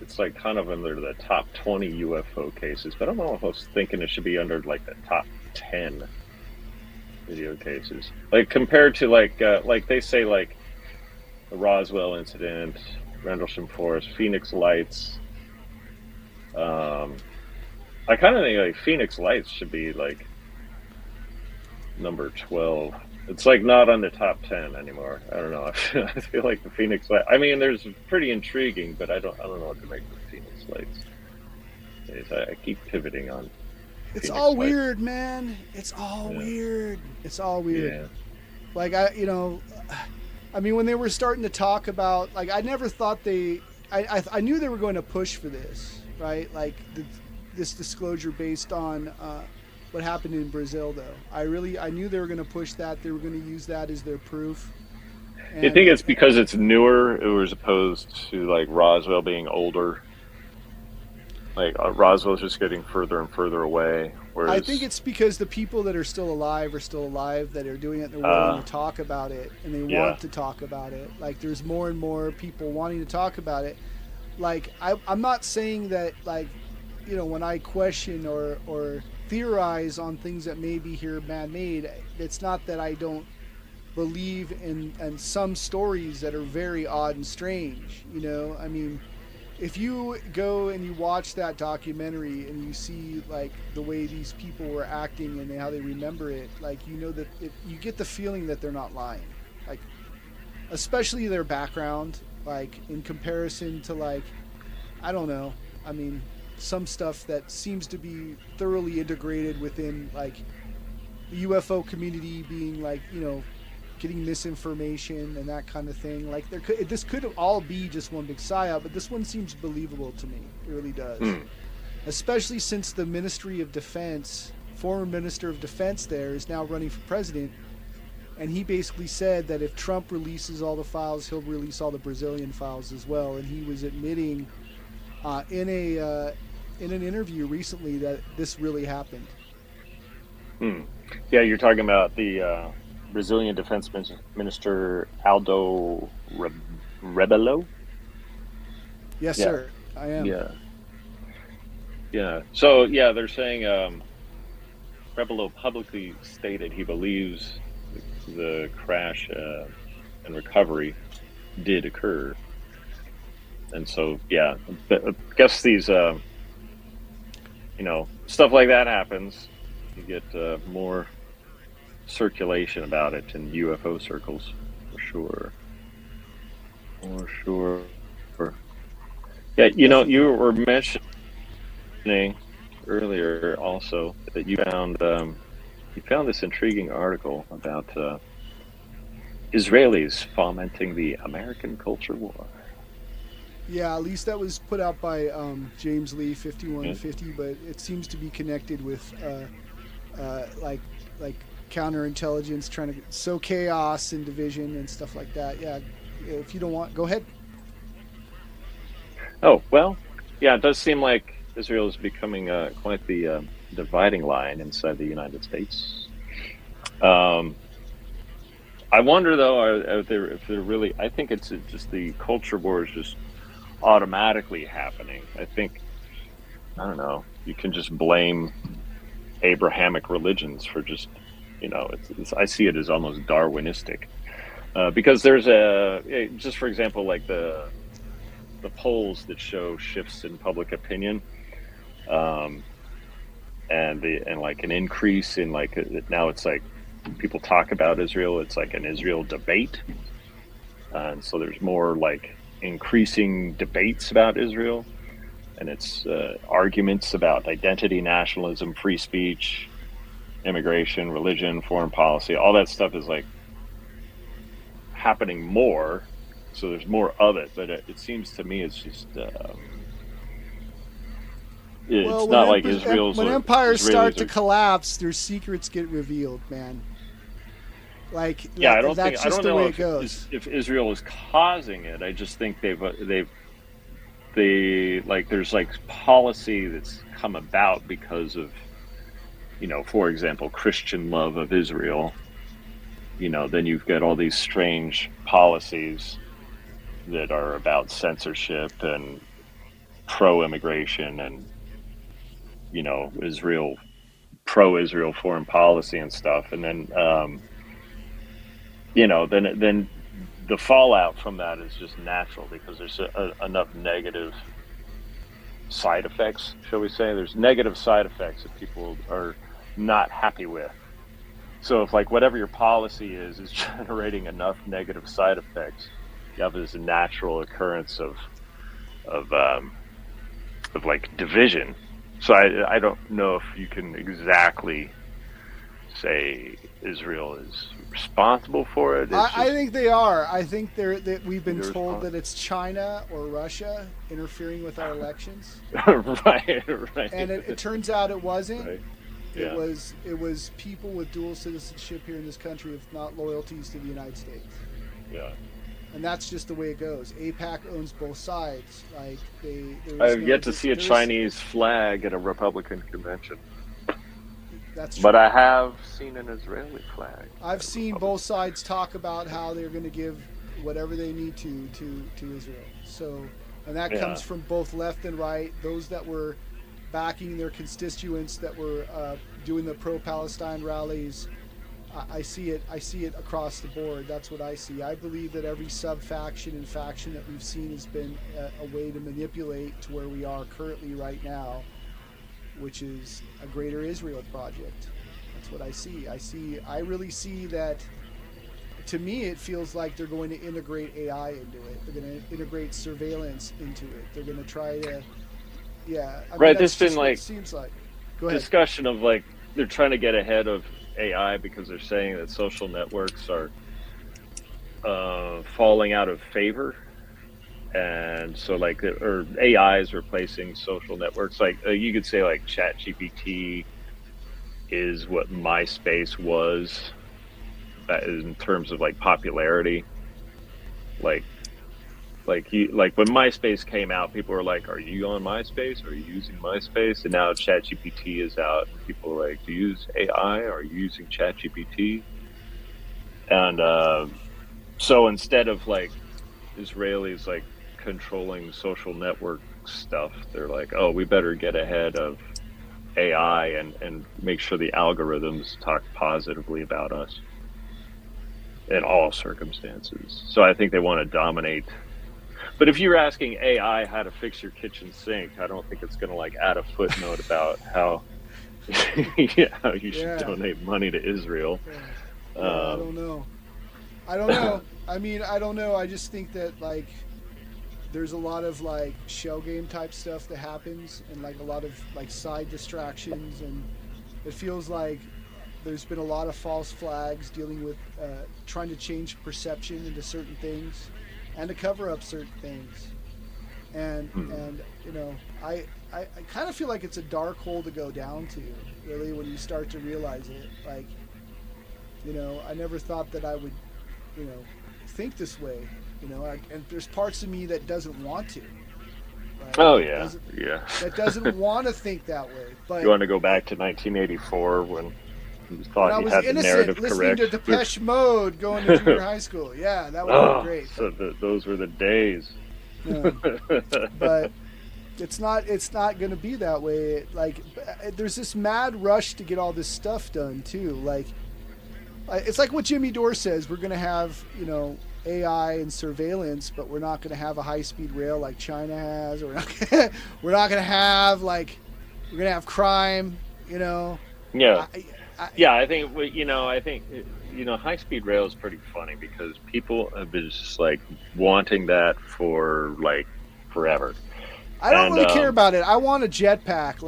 it's like kind of under the top 20 UFO cases, but I don't know if I was thinking it should be under like the top 10 video cases. Like compared to like they say like the Roswell incident, Rendlesham Forest, Phoenix Lights. I kind of think like Phoenix Lights should be like number 12. It's like not on the top 10 anymore. I don't know. I feel like the Phoenix Lights. I mean, there's pretty intriguing, but I don't know what to make of the Phoenix Lights. I keep pivoting on. It's Phoenix all Lights. weird, man. It's all weird. It's all weird. Yeah. Like I mean, when they were starting to talk about, like, I never thought I knew they were going to push for this, right? Like this disclosure based on what happened in Brazil, though. I knew they were going to push that. They were going to use that as their proof. And You think it's because it's newer, as opposed to like Roswell being older? Like Roswell's just getting further and further away. Whereas I think it's because the people that are still alive that are doing it, and they're willing to talk about it, and they want to talk about it. Like, there's more and more people wanting to talk about it. Like, I'm not saying that, like, when I question or theorize on things that may be here man-made, it's not that I don't believe in some stories that are very odd and strange. I mean, if you go and you watch that documentary and you see like the way these people were acting and how they remember it, like, that you get the feeling that they're not lying, like, especially their background, like in comparison to, like, I don't know, I mean, some stuff that seems to be thoroughly integrated within like the UFO community, being like, getting misinformation and that kind of thing. Like, this could all be just one big psyop, but this one seems believable to me. It really does. Especially since the Ministry of Defense, former Minister of Defense there, is now running for president, and he basically said that if Trump releases all the files, he'll release all the Brazilian files as well. And he was admitting in an interview recently that this really happened. Yeah, you're talking about the Brazilian Defense Minister Aldo Rebelo. Yes, sir. I am. Yeah. So yeah, they're saying Rebelo publicly stated he believes the crash and recovery did occur, and so I guess these stuff like that happens. You get more circulation about it in UFO circles, for sure. Yeah, you were mentioning earlier also that you found this intriguing article about Israelis fomenting the American culture war. Yeah, at least that was put out by James Lee 5150, but it seems to be connected with like counterintelligence trying to sow chaos and division and stuff like that. Yeah, if you don't want, go ahead. Oh, well, yeah, it does seem like Israel is becoming quite the dividing line inside the United States. I wonder, though, if they're really, I think it's just the culture war is just automatically happening. I think, I don't know, you can just blame Abrahamic religions for just, I see it as almost Darwinistic. Because there's just for example, like the polls that show shifts in public opinion, and like an increase in like now it's like people talk about Israel, it's like an Israel debate, and so there's more like increasing debates about Israel, and it's arguments about identity, nationalism, free speech, immigration, religion, foreign policy, all that stuff is like happening more, so there's more of it, but it seems to me it's just it's not like Israel's when empires start to are, collapse, their secrets get revealed, man. Like, yeah, that, I don't that's think just I don't the know way it goes. if Israel is causing it. I just think they like there's like policy that's come about because of, for example, Christian love of Israel. Then you've got all these strange policies that are about censorship and pro-immigration and, Israel, pro-Israel foreign policy and stuff. And then, then the fallout from that is just natural because there's enough negative side effects, shall we say. There's negative side effects that people are not happy with. So if like whatever your policy is generating enough negative side effects, you have this natural occurrence of like division. So I don't know if you can exactly say Israel is responsible for it. I think they are. I think that we've been They're told that it's China or Russia interfering with our elections, right. and it turns out it wasn't. Right. It Yeah. was people with dual citizenship here in this country with not loyalties to the United States. Yeah. And that's just the way it goes. AIPAC owns both sides. Like I've yet to see a Chinese flag at a Republican convention. That's true. But I have seen an Israeli flag. I've seen both sides talk about how they're going to give whatever they need to Israel. So, and that comes from both left and right. Those that were backing their constituents that were doing the pro-Palestine rallies. I see it across the board. That's what I see. I believe that every sub-faction and faction that we've seen has been a way to manipulate to where we are currently right now, which is a greater Israel project. That's what I see. I really see that. To me, it feels like they're going to integrate AI into it. They're going to integrate surveillance into it. They're going to try to, Right. There's been like seems like. Go ahead. discussion of like they're trying to get ahead of AI because they're saying that social networks are falling out of favor, and so like or AI is replacing social networks. Like you could say like ChatGPT is what MySpace was in terms of like popularity. Like when MySpace came out, people were like, "Are you on MySpace? Are you using MySpace?" And now ChatGPT is out. And people are like, "Do you use AI? Are you using ChatGPT?" And so instead of like Israelis like controlling social network stuff, they're like, "Oh, we better get ahead of AI and make sure the algorithms talk positively about us in all circumstances." So I think they want to dominate. But if you're asking AI how to fix your kitchen sink, I don't think it's going to like add a footnote about how you should donate money to Israel. I don't know. I mean, I don't know. I just think that like there's a lot of like shell game type stuff that happens, and like a lot of like side distractions, and it feels like there's been a lot of false flags dealing with trying to change perception into certain things and to cover up certain things. And I kind of feel like it's a dark hole to go down to, really, when you start to realize it. Like, I never thought that I would, think this way. You know, and there's parts of me that doesn't want to. Right? Oh yeah, Doesn't- yeah. That doesn't want to think that way. But You want to go back to 1984 when you when thought I you was had the innocent, narrative listening correct? to Depeche Mode, going to junior high school. Yeah, that would have been great. So those were the days. Yeah. But it's not going to be that way. Like, there's this mad rush to get all this stuff done too. Like, it's like what Jimmy Dore says. We're going to have, you know, AI and surveillance, but we're not going to have a high-speed rail like China has, or we're not going to have, like, we're going to have crime, you know. Yeah. I think high-speed rail is pretty funny because people have been just like wanting that for like forever. I don't really care about it. I want a jetpack,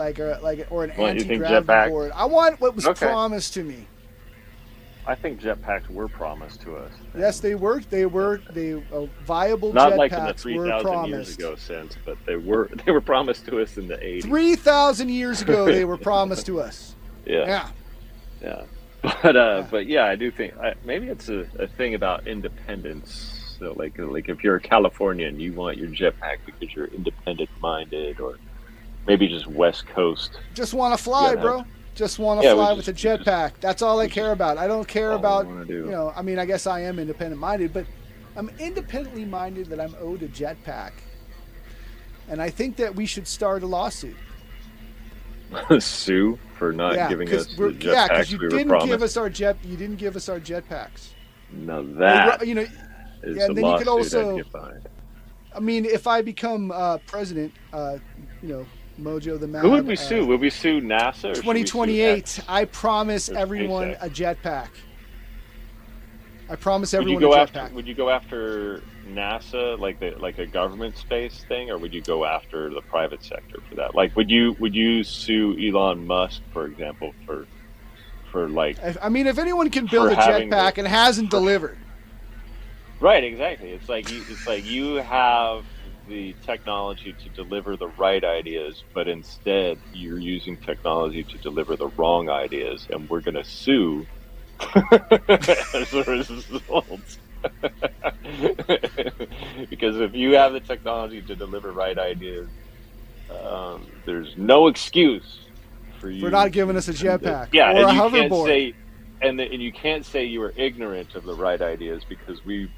or an anti-gravity board. I want what was promised to me. I think jetpacks were promised to us. Yes, they were. Viable Not jetpacks like in the 3,000 years ago sense, but they were promised to us in the 80s. 3,000 years ago, they were promised to us. Yeah. But yeah, I do think maybe it's a thing about independence. So like if you're a Californian, you want your jetpack because you're independent-minded, or maybe just West Coast. Just want to fly, bro. Just want to fly with a jetpack. That's all I care about. I don't care about, you know, I mean, I guess I am independent-minded, but I'm independently minded that I'm owed a jetpack. And I think that we should start a lawsuit. Sue for not giving us the jetpacks because you we were didn't promised. give us our you didn't give us our jetpacks. Now that you know, is and a then you could lawsuit also, I'd get behind. I mean, if I become president, you know, Mojo the Man. Who would we sue? Would we sue NASA? Or 2028. I promise everyone a jetpack. I promise everyone a jetpack. Would you go after NASA, like a government space thing, or would you go after the private sector for that? Like, would you sue Elon Musk, for example, for like? I mean, if anyone can build a jetpack and hasn't delivered. Right. Exactly. It's like you have the technology to deliver the right ideas, but instead you're using technology to deliver the wrong ideas, and we're going to sue as a result. Because if you have the technology to deliver right ideas, there's no excuse for you for not giving us a jetpack or a hoverboard. And you can't say you were ignorant of the right ideas, because we've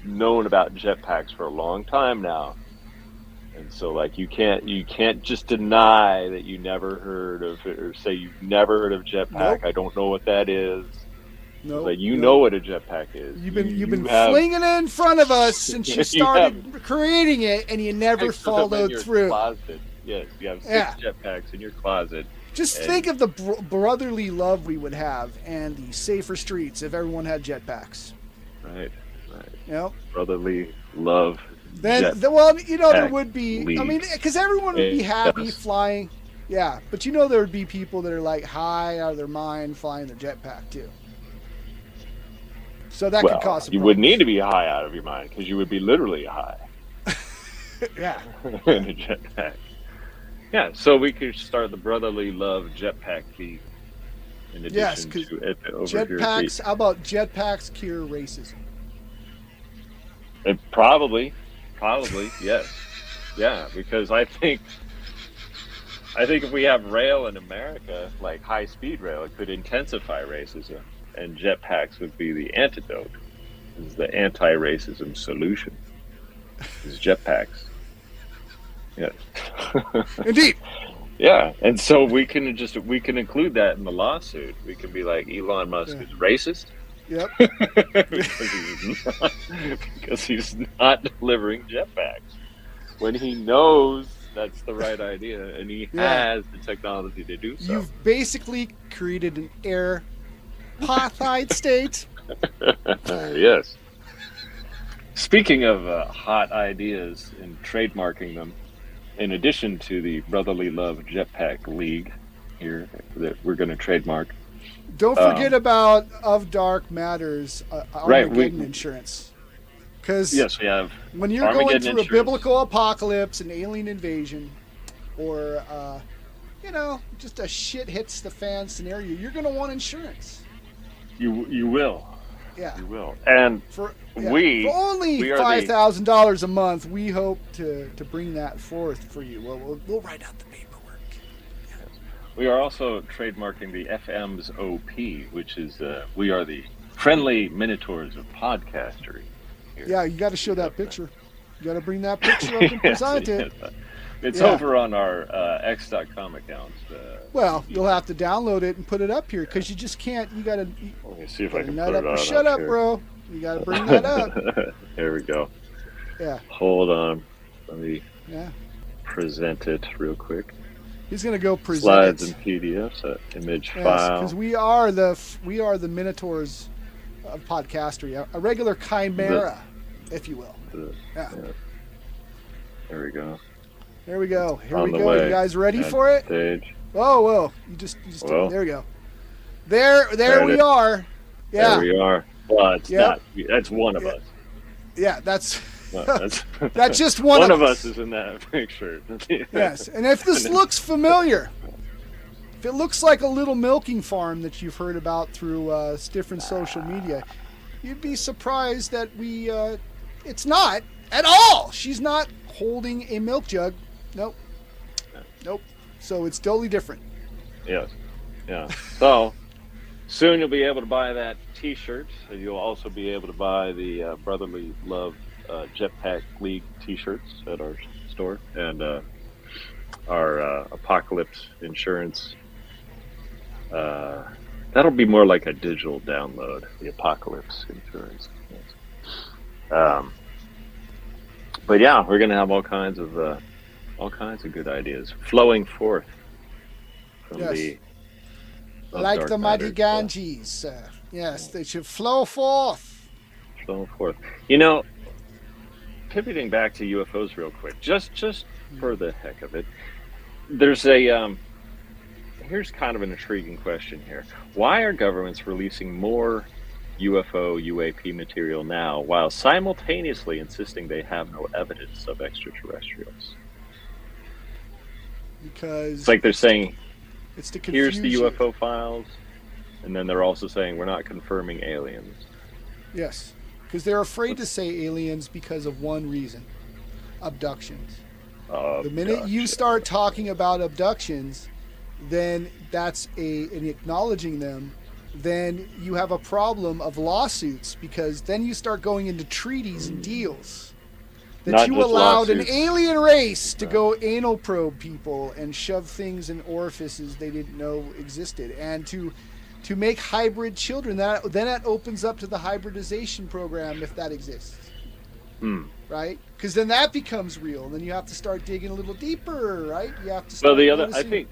known about jetpacks for a long time now. And so, like, you can't just deny that you never heard of it, or say you've never heard of jetpack. Nope. I don't know what that is. No, but you know what a jetpack is. You've been flinging it in front of us since you started creating it, and you never followed through. Closet. Yes, you have 6 jetpacks in your closet. Just think of the brotherly love we would have, and the safer streets if everyone had jetpacks. Right. Yep. Brotherly love. Then, well, you know, there would be. I mean, because everyone would be happy flying. Yeah, but you know, there would be people that are like high out of their mind flying their jetpack too. So that could cause some you would need to be high out of your mind, because you would be literally high. Yeah. In a jetpack. Yeah, so we could start the Brotherly Love Jetpack League. In addition to jetpacks. How about jetpacks cure racism? Probably, yes, yeah. Because I think if we have rail in America, like high-speed rail, it could intensify racism, and jetpacks would be the antidote. Is the anti-racism solution? Is jetpacks? Yes. Indeed. Yeah, and so we can include that in the lawsuit. We can be like, Elon Musk is racist. Yep. because he's not delivering jetpacks when he knows that's the right idea, and he has the technology to do so. You've basically created an air-apartheid state. Yes. Speaking of hot ideas and trademarking them, in addition to the Brotherly Love Jetpack League here that we're going to trademark, don't forget about Of Dark Matters Armageddon insurance. Because we have when you're going through a biblical apocalypse, an alien invasion, or just a shit hits the fan scenario, you're going to want insurance. You will. Yeah. You will. And For we only we are $5,000 a month, we hope to bring that forth for you. We'll write out the paperwork. we are also trademarking the FM's OP, which is we are the friendly minotaurs of podcastery. Here. Yeah, you got to show that picture. You got to bring that picture up and present it. It's Yeah. over on our X.com account. Well, you'll have to download it and put it up here because you just can't. You got to. Let me see if I can Nut put up it or on shut up, here. bro. You got to bring that up. There we go. Yeah. Hold on. Let me Yeah. present it real quick. He's gonna go present Slides it. and PDFs, image Yes, file. because we are the minotaurs of podcastery, a regular chimera, if you will. Yeah. There we go. There we go. Here On we the go. way. You guys ready Add for it? Stage. Whoa. You just Whoa. there we go. There There we it is. are. Yeah. There we are. Well, it's Yep. not. That's one of us. Yeah, that's No, that's that's just one of us is in that picture. Yes. And if this looks familiar, if it looks like a little milking farm that you've heard about through different social media, you'd be surprised that it's not at all. She's not holding a milk jug. Nope. So it's totally different. Yes. Yeah. So soon you'll be able to buy that T-shirt. And you'll also be able to buy the Brotherly Love Jetpack League T-shirts at our store, and our Apocalypse Insurance. That'll be more like a digital download. The Apocalypse Insurance. But yeah, we're gonna have all kinds of good ideas flowing forth from Yes. the Like dark the mighty matter, Ganges. Yes, they should flow forth. flowing forth. You know, pivoting back to UFOs real quick, just for the heck of it, there's a here's kind of an intriguing question here. Why are governments releasing more UFO, UAP material now while simultaneously insisting they have no evidence of extraterrestrials? Because It's like they're saying, it's to confuse here's the you. UFO files, and then they're also saying we're not confirming aliens. Yes, because they're afraid to say aliens because of one reason: abductions. The minute you start talking about abductions, then that's in acknowledging them. Then you have a problem of lawsuits because then you start going into treaties and deals. That Not you just allowed an lawsuits. alien race to go anal probe people and shove things in orifices they didn't know existed, and to make hybrid children. Then that opens up to the hybridization program if that exists. Right? Because then that becomes real. Then you have to start digging a little deeper, right? You have to start I noticing, think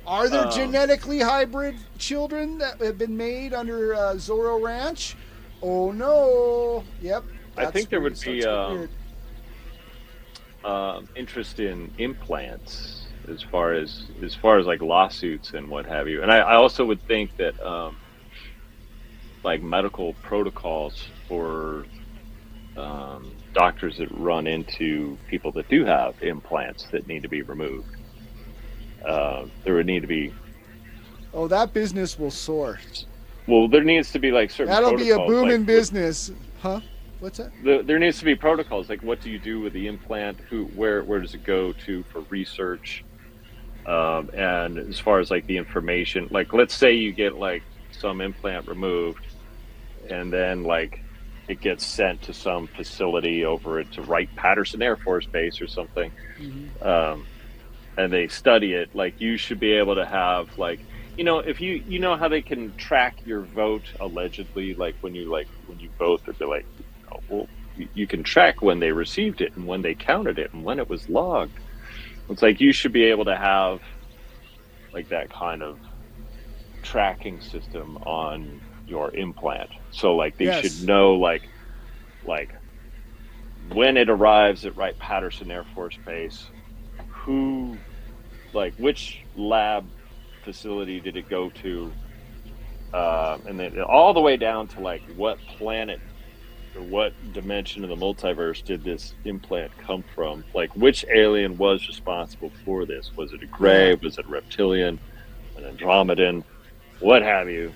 are there genetically hybrid children that have been made under Zorro Ranch? Oh no. Yep. I think there where would it be starts to get weird. interest in implants as far as like lawsuits and what have you. And I also would think that like medical protocols for doctors that run into people that do have implants that need to be removed. There would need to be. Oh, that business will soar. Well, there needs to be like certain. That'll be a protocols, booming like, business. Huh? What's that? There needs to be protocols, like what do you do with the implant? Where does it go to for research? And as far as like the information, like let's say you get like some implant removed, and then like it gets sent to some facility over to Wright-Patterson Air Force Base or something, and they study it. Like you should be able to have like, if you know how they can track your vote allegedly, like when you vote, they'd be like, well, you can track when they received it and when they counted it and when it was logged. It's like you should be able to have like that kind of tracking system on your implant. So like they should know like when it arrives at Wright-Patterson Air Force Base, which lab facility did it go to, and then all the way down to like what planet or what dimension of the multiverse did this implant come from? Like which alien was responsible for this? Was it a gray? Was it a reptilian? An Andromedan? What have you?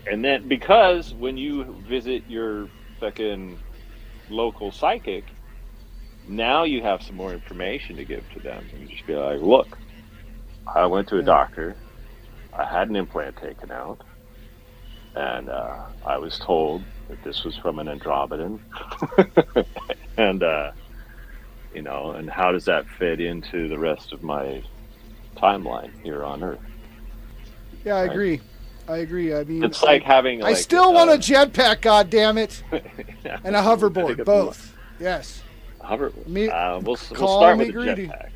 And then, because when you visit your fucking local psychic, now you have some more information to give to them. You just be like, look, I went to a doctor, I had an implant taken out, and I was told that this was from an Andromedan. And, you know, and how does that fit into the rest of my timeline here on Earth? Yeah, I agree. I mean, it's like having. I still want a jetpack, goddammit, yeah, and a hoverboard, both. Yes. We'll start with the greedy. jetpacks.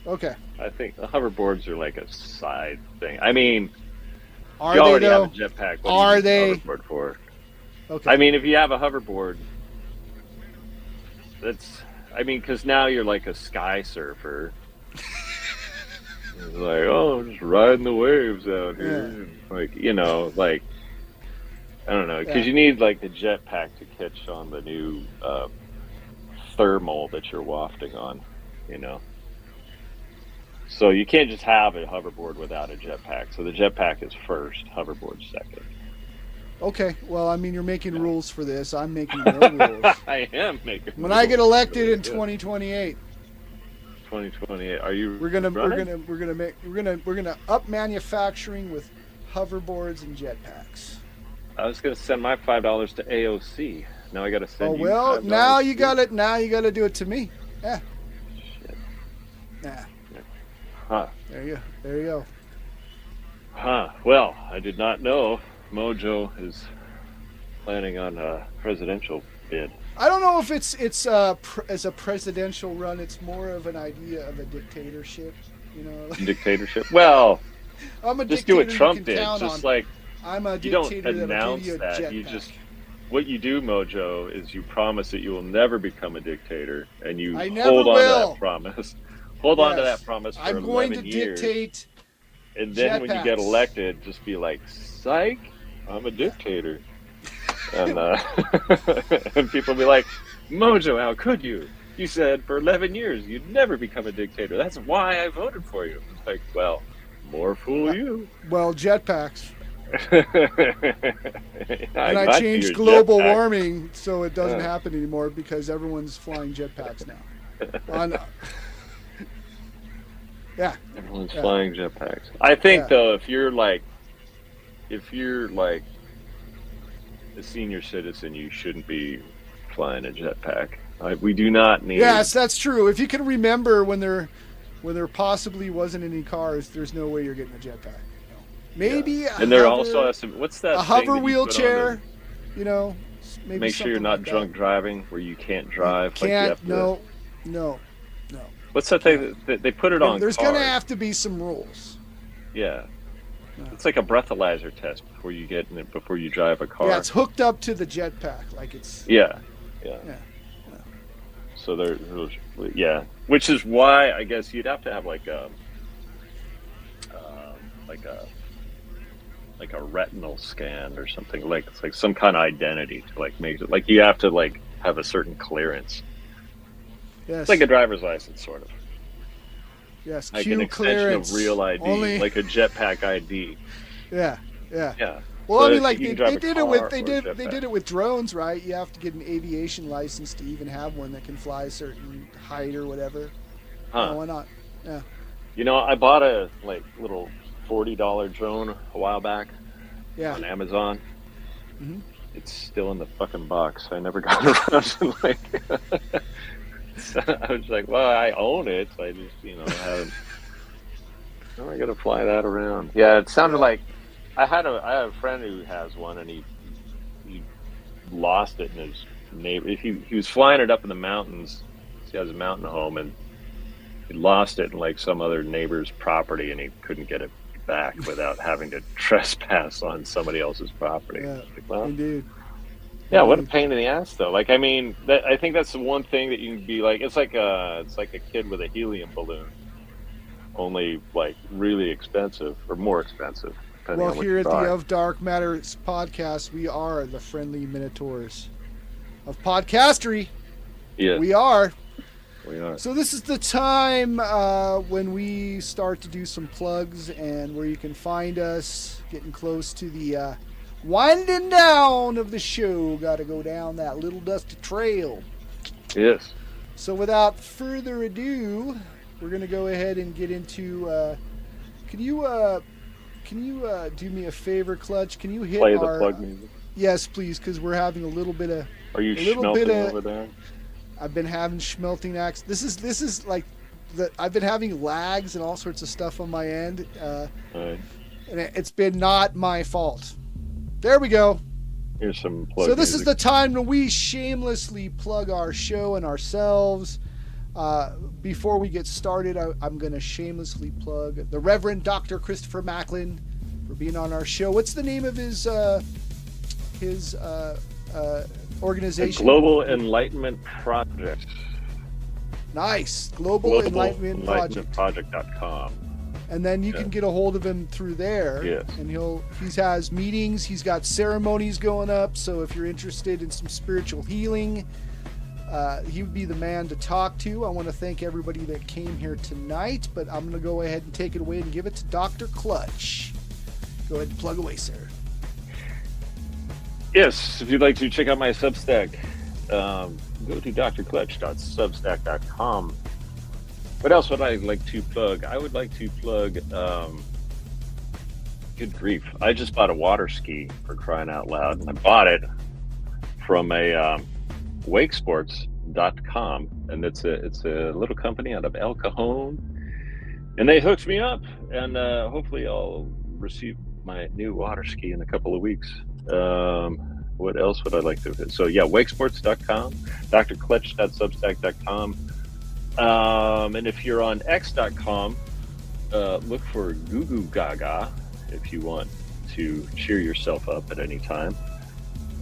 Okay. I think the hoverboards are like a side thing. I mean, are you they already though? have a jetpack. What Are do you they? need a hoverboard for? Okay. I mean, if you have a hoverboard, that's. I mean, because now you're like a sky surfer. It's like, oh, I'm just riding the waves out here. Yeah. Like, you know, like, I don't know, because you need like the jetpack to catch on the new thermal that you're wafting on, you know. So you can't just have a hoverboard without a jetpack. So the jetpack is first, hoverboard second. Okay, well, I mean, you're making rules for this. I'm making no rules. I am making. When I get elected in 2028. 2028. Are you? We're gonna up manufacturing with hoverboards and jetpacks. I was gonna send my $5 to AOC. Now I gotta send. Oh well, you now you got it. Now you got to do it to me. Yeah. Shit. Nah. Huh. There you go. Huh. Well, I did not know Mojo is planning on a presidential bid. I don't know if it's as a presidential run. It's more of an idea of a dictatorship, you know. Dictatorship. Well, I'm a just do what dictator Trump you did. can count Just on. like I'm a you don't dictator that'll announce give you a that. jetpack. You just what you do, Mojo, is you promise that you will never become a dictator, and you hold on to that promise. Hold on to that promise for 11 years. I'm going to dictate. And then when you get jetpacks. elected, just be like, psych, I'm a dictator. And, and people be like, Mojo, how could you? You said for 11 years you'd never become a dictator. That's why I voted for you. It's like, well, more fool you. Well, jetpacks. And I changed global warming so it doesn't happen anymore because everyone's flying jetpacks now. Yeah. Everyone's flying jetpacks. I think though, if you're like a senior citizen, you shouldn't be flying a jetpack. We do not need. Yes, that's true. If you can remember when there possibly wasn't any cars, there's no way you're getting a jetpack. Maybe and there also has to. What's that? A hover wheelchair. You know, maybe make sure you're not drunk driving, where you can't drive. Can't. No. What's that thing that they put it on? There's cars. gonna have to be some rules. Yeah. It's like a breathalyzer test before you get in it, before you drive a car. Yeah, it's hooked up to the jetpack, like it's. Yeah. So which is why I guess you'd have to have like a retinal scan or something, like it's like some kind of identity to like make it, like you have to like have a certain clearance. Yes. It's like a driver's license, sort of. Yes, like Q an extension clearance. of real ID, like a jetpack ID. Yeah. Well, So I mean, like they did it with drones, right? You have to get an aviation license to even have one that can fly a certain height or whatever. Huh? Why not? Yeah. You know, I bought a little $40 drone a while back. Yeah. On Amazon. Mm-hmm. It's still in the fucking box. I never got around to so I was like, well, I own it. I just, haven't. How am I gonna fly that around? Yeah, it sounded like I had a friend who has one, and he lost it in his neighbor. He was flying it up in the mountains. He has a mountain home, and he lost it in like some other neighbor's property, and he couldn't get it back without having to trespass on somebody else's property. Yeah, like, well, indeed. Yeah, what a pain in the ass, though. Like, I mean, I think that's the one thing that you can be like. It's like a kid with a helium balloon, only like really expensive or more expensive. Well, here at the Of Dark Matters podcast, we are the friendly minotaurs of podcastery. Yes, we are. We are. So this is the time when we start to do some plugs and where you can find us, getting close to the winding down of the show. Got to go down that little dusty trail. Yes. So without further ado, we're going to go ahead and get into... Can you do me a favor, Clutch? Can you hit Play our... the plug music. Yes, please, because we're having a little bit of... Are you schmelting over there? I've been having schmelting acts. This is like... I've been having lags and all sorts of stuff on my end. Right. And it's been not my fault. There we go. Here's some plug So this music. is the time when we shamelessly plug our show and ourselves. Before we get started, I'm going to shamelessly plug the Rev.Dr. Christopher Macklin for being on our show. What's the name of his organization? The Global Enlightenment Project. Nice. Global Enlightenment Project. Project.com. And then you can get a hold of him through there. Yes. And he has meetings. He's got ceremonies going up. So if you're interested in some spiritual healing, he would be the man to talk to. I want to thank everybody that came here tonight, but I'm going to go ahead and take it away and give it to Dr. Clutch. Go ahead and plug away, sir. Yes, if you'd like to check out my Substack, go to drclutch.substack.com. What else would I like to plug? I would like to plug, good grief, I just bought a water ski, for crying out loud, and I bought it from a wakesports.com, and it's a little company out of El Cajon, and they hooked me up, and hopefully I'll receive my new water ski in a couple of weeks. What else would I like to hit? So yeah, wakesports.com, drclutch.substack.com. And if you're on x.com, look for Goo Goo Gaga if you want to cheer yourself up at any time.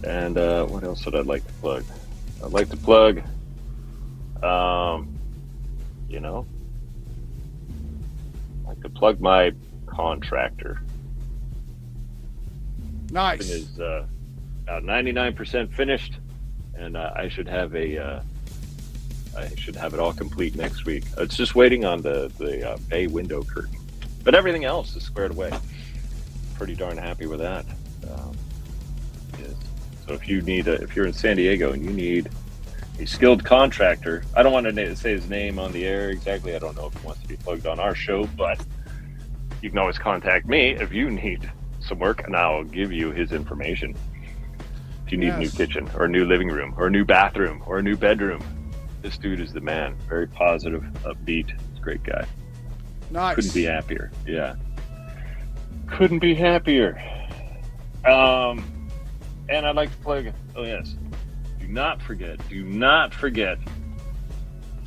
And what else would I like to plug? I'd like to plug, I'd like to plug my contractor. Nice. It is about 99% finished, and I should have it all complete next week. It's just waiting on the bay window curtain, but everything else is squared away. Pretty darn happy with that. Yes. So if you're in San Diego and you need a skilled contractor, I don't want to say his name on the air exactly. I don't know if he wants to be plugged on our show, but you can always contact me if you need some work, and I'll give you his information. If you need a new kitchen or a new living room or a new bathroom or a new bedroom, this dude is the man. Very positive, upbeat. He's a great guy. Nice. Couldn't be happier. Yeah. Couldn't be happier. And I'd like to plug, oh yes, do not forget to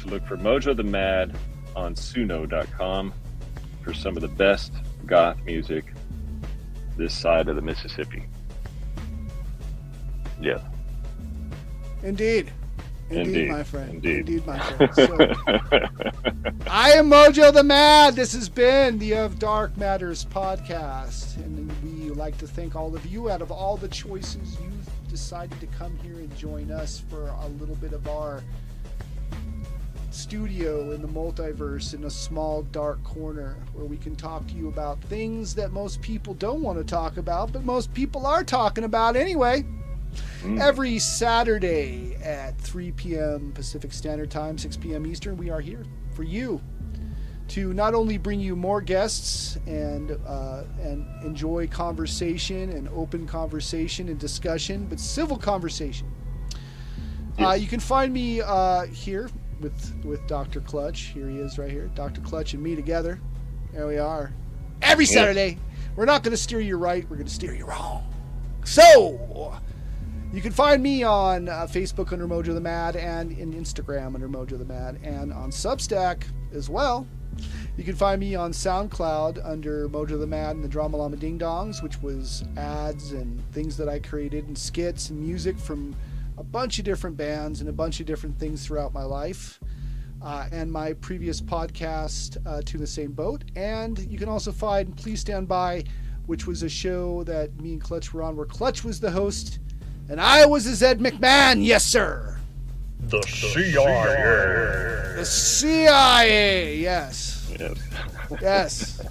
look for Mojo the Mad on Suno.com for some of the best goth music this side of the Mississippi. Yeah. Indeed, my friend. Indeed, my friend. So, I am Mojo the Mad. This has been the Of Dark Matters podcast, and we like to thank all of you. Out of all the choices, you've decided to come here and join us for a little bit of our studio in the multiverse, in a small dark corner where we can talk to you about things that most people don't want to talk about, but most people are talking about anyway. Every Saturday at 3 p.m. Pacific Standard Time, 6 p.m. Eastern, we are here for you to not only bring you more guests and enjoy conversation and open conversation and discussion, but civil conversation. You can find me here with Dr. Clutch. Here he is right here. Dr. Clutch and me together. There we are. Every Saturday. We're not going to steer you right. We're going to steer you wrong. So, you can find me on Facebook under Mojo the Mad, and in Instagram under Mojo the Mad, and on Substack as well. You can find me on SoundCloud under Mojo the Mad and the Drama Llama Ding Dongs, which was ads and things that I created, and skits and music from a bunch of different bands and a bunch of different things throughout my life. And my previous podcast, To the Same Boat. And you can also find Please Stand By, which was a show that me and Clutch were on, where Clutch was the host and I was a Zed McMahon. Yes, sir. The CIA. The CIA. Yes. Yes. Yes.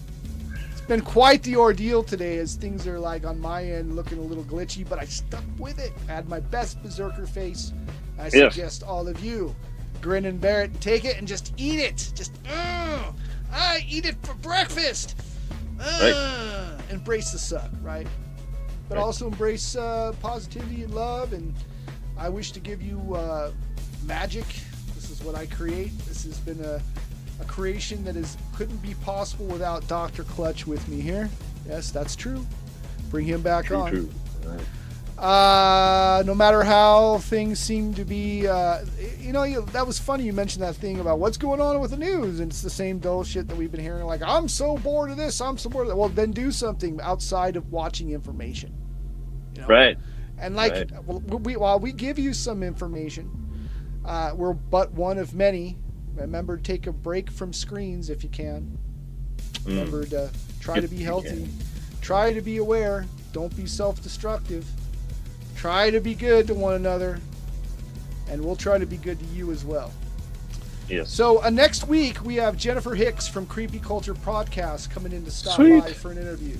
It's been quite the ordeal today, as things are like on my end looking a little glitchy, but I stuck with it. I had my best berserker face. I suggest all of you grin and bear it and take it and just eat it. Just I eat it for breakfast. Embrace the suck, right? But also embrace positivity and love. And I wish to give you magic. This is what I create. This has been a creation that couldn't be possible without Dr. Clutch with me here. Yes, that's true. Bring him back on. True. Right. No matter how things seem to be, that was funny. You mentioned that thing about what's going on with the news, and it's the same dull shit that we've been hearing. Like, I'm so bored of this. I'm so bored of that. Well, then do something outside of watching information. Right. And while we give you some information, we're but one of many. Remember, take a break from screens if you can. Remember to try to be healthy. Try to be aware. Don't be self-destructive. Try to be good to one another. And we'll try to be good to you as well. Yes. So next week, we have Jennifer Hicks from Creepy Culture Podcast coming in to stop by for an interview.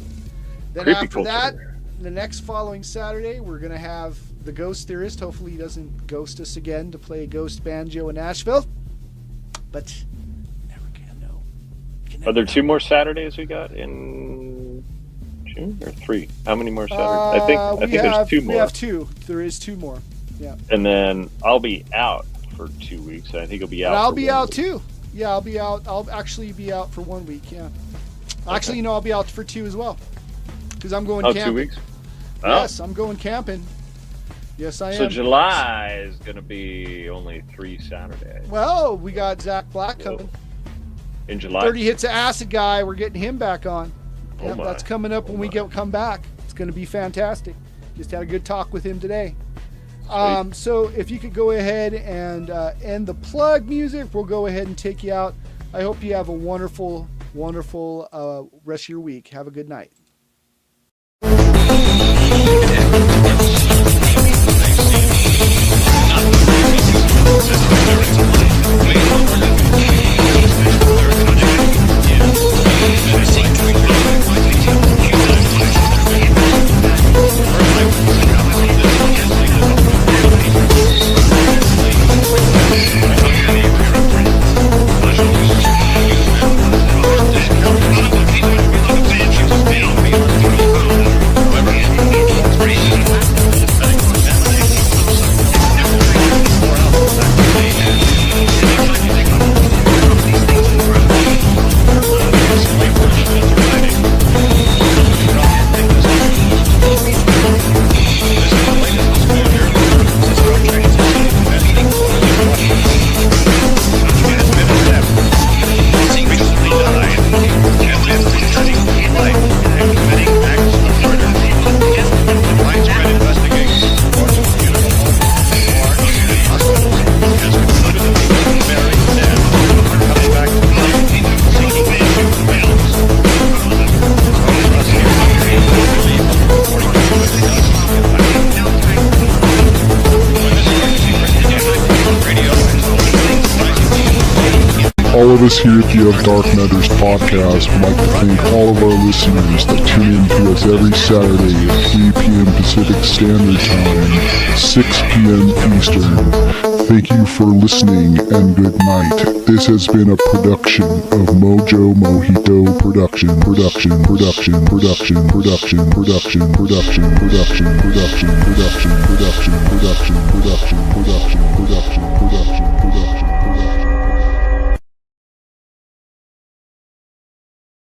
Then Creepy after Culture. that, the next following Saturday, we're going to have the Ghost Theorist. Hopefully he doesn't ghost us again to play ghost banjo in Nashville. But never can know. Are there 2 more Saturdays we got in June, or 3? How many more Saturdays? I think there's 2 more. We have 2. There is 2 more. Yeah. And then I'll be out for 2 weeks. And I think I'll be out. And I'll for be 1 out week. too. Yeah, I'll be out. I'll actually be out for 1 week. Yeah. Actually, I'll be out for 2 as well. Because I'm going camping. 2 weeks? Yes, I'm going camping. Yes, I am. So July is going to be only 3 Saturdays. Well, we got Zach Black coming. In July? 30 Hits of Acid guy. We're getting him back on. Oh Yep, my. that's coming up when we come back. It's going to be fantastic. Just had a good talk with him today. So if you could go ahead and end the plug music, we'll go ahead and take you out. I hope you have a wonderful, wonderful rest of your week. Have a good night. All of us here at the Dark Matters podcast would like to thank all of our listeners that tune in to us every Saturday at 3 p.m. Pacific Standard Time, 6 p.m. Eastern. Thank you for listening and good night. This has been a production of Mojo Mojito Production.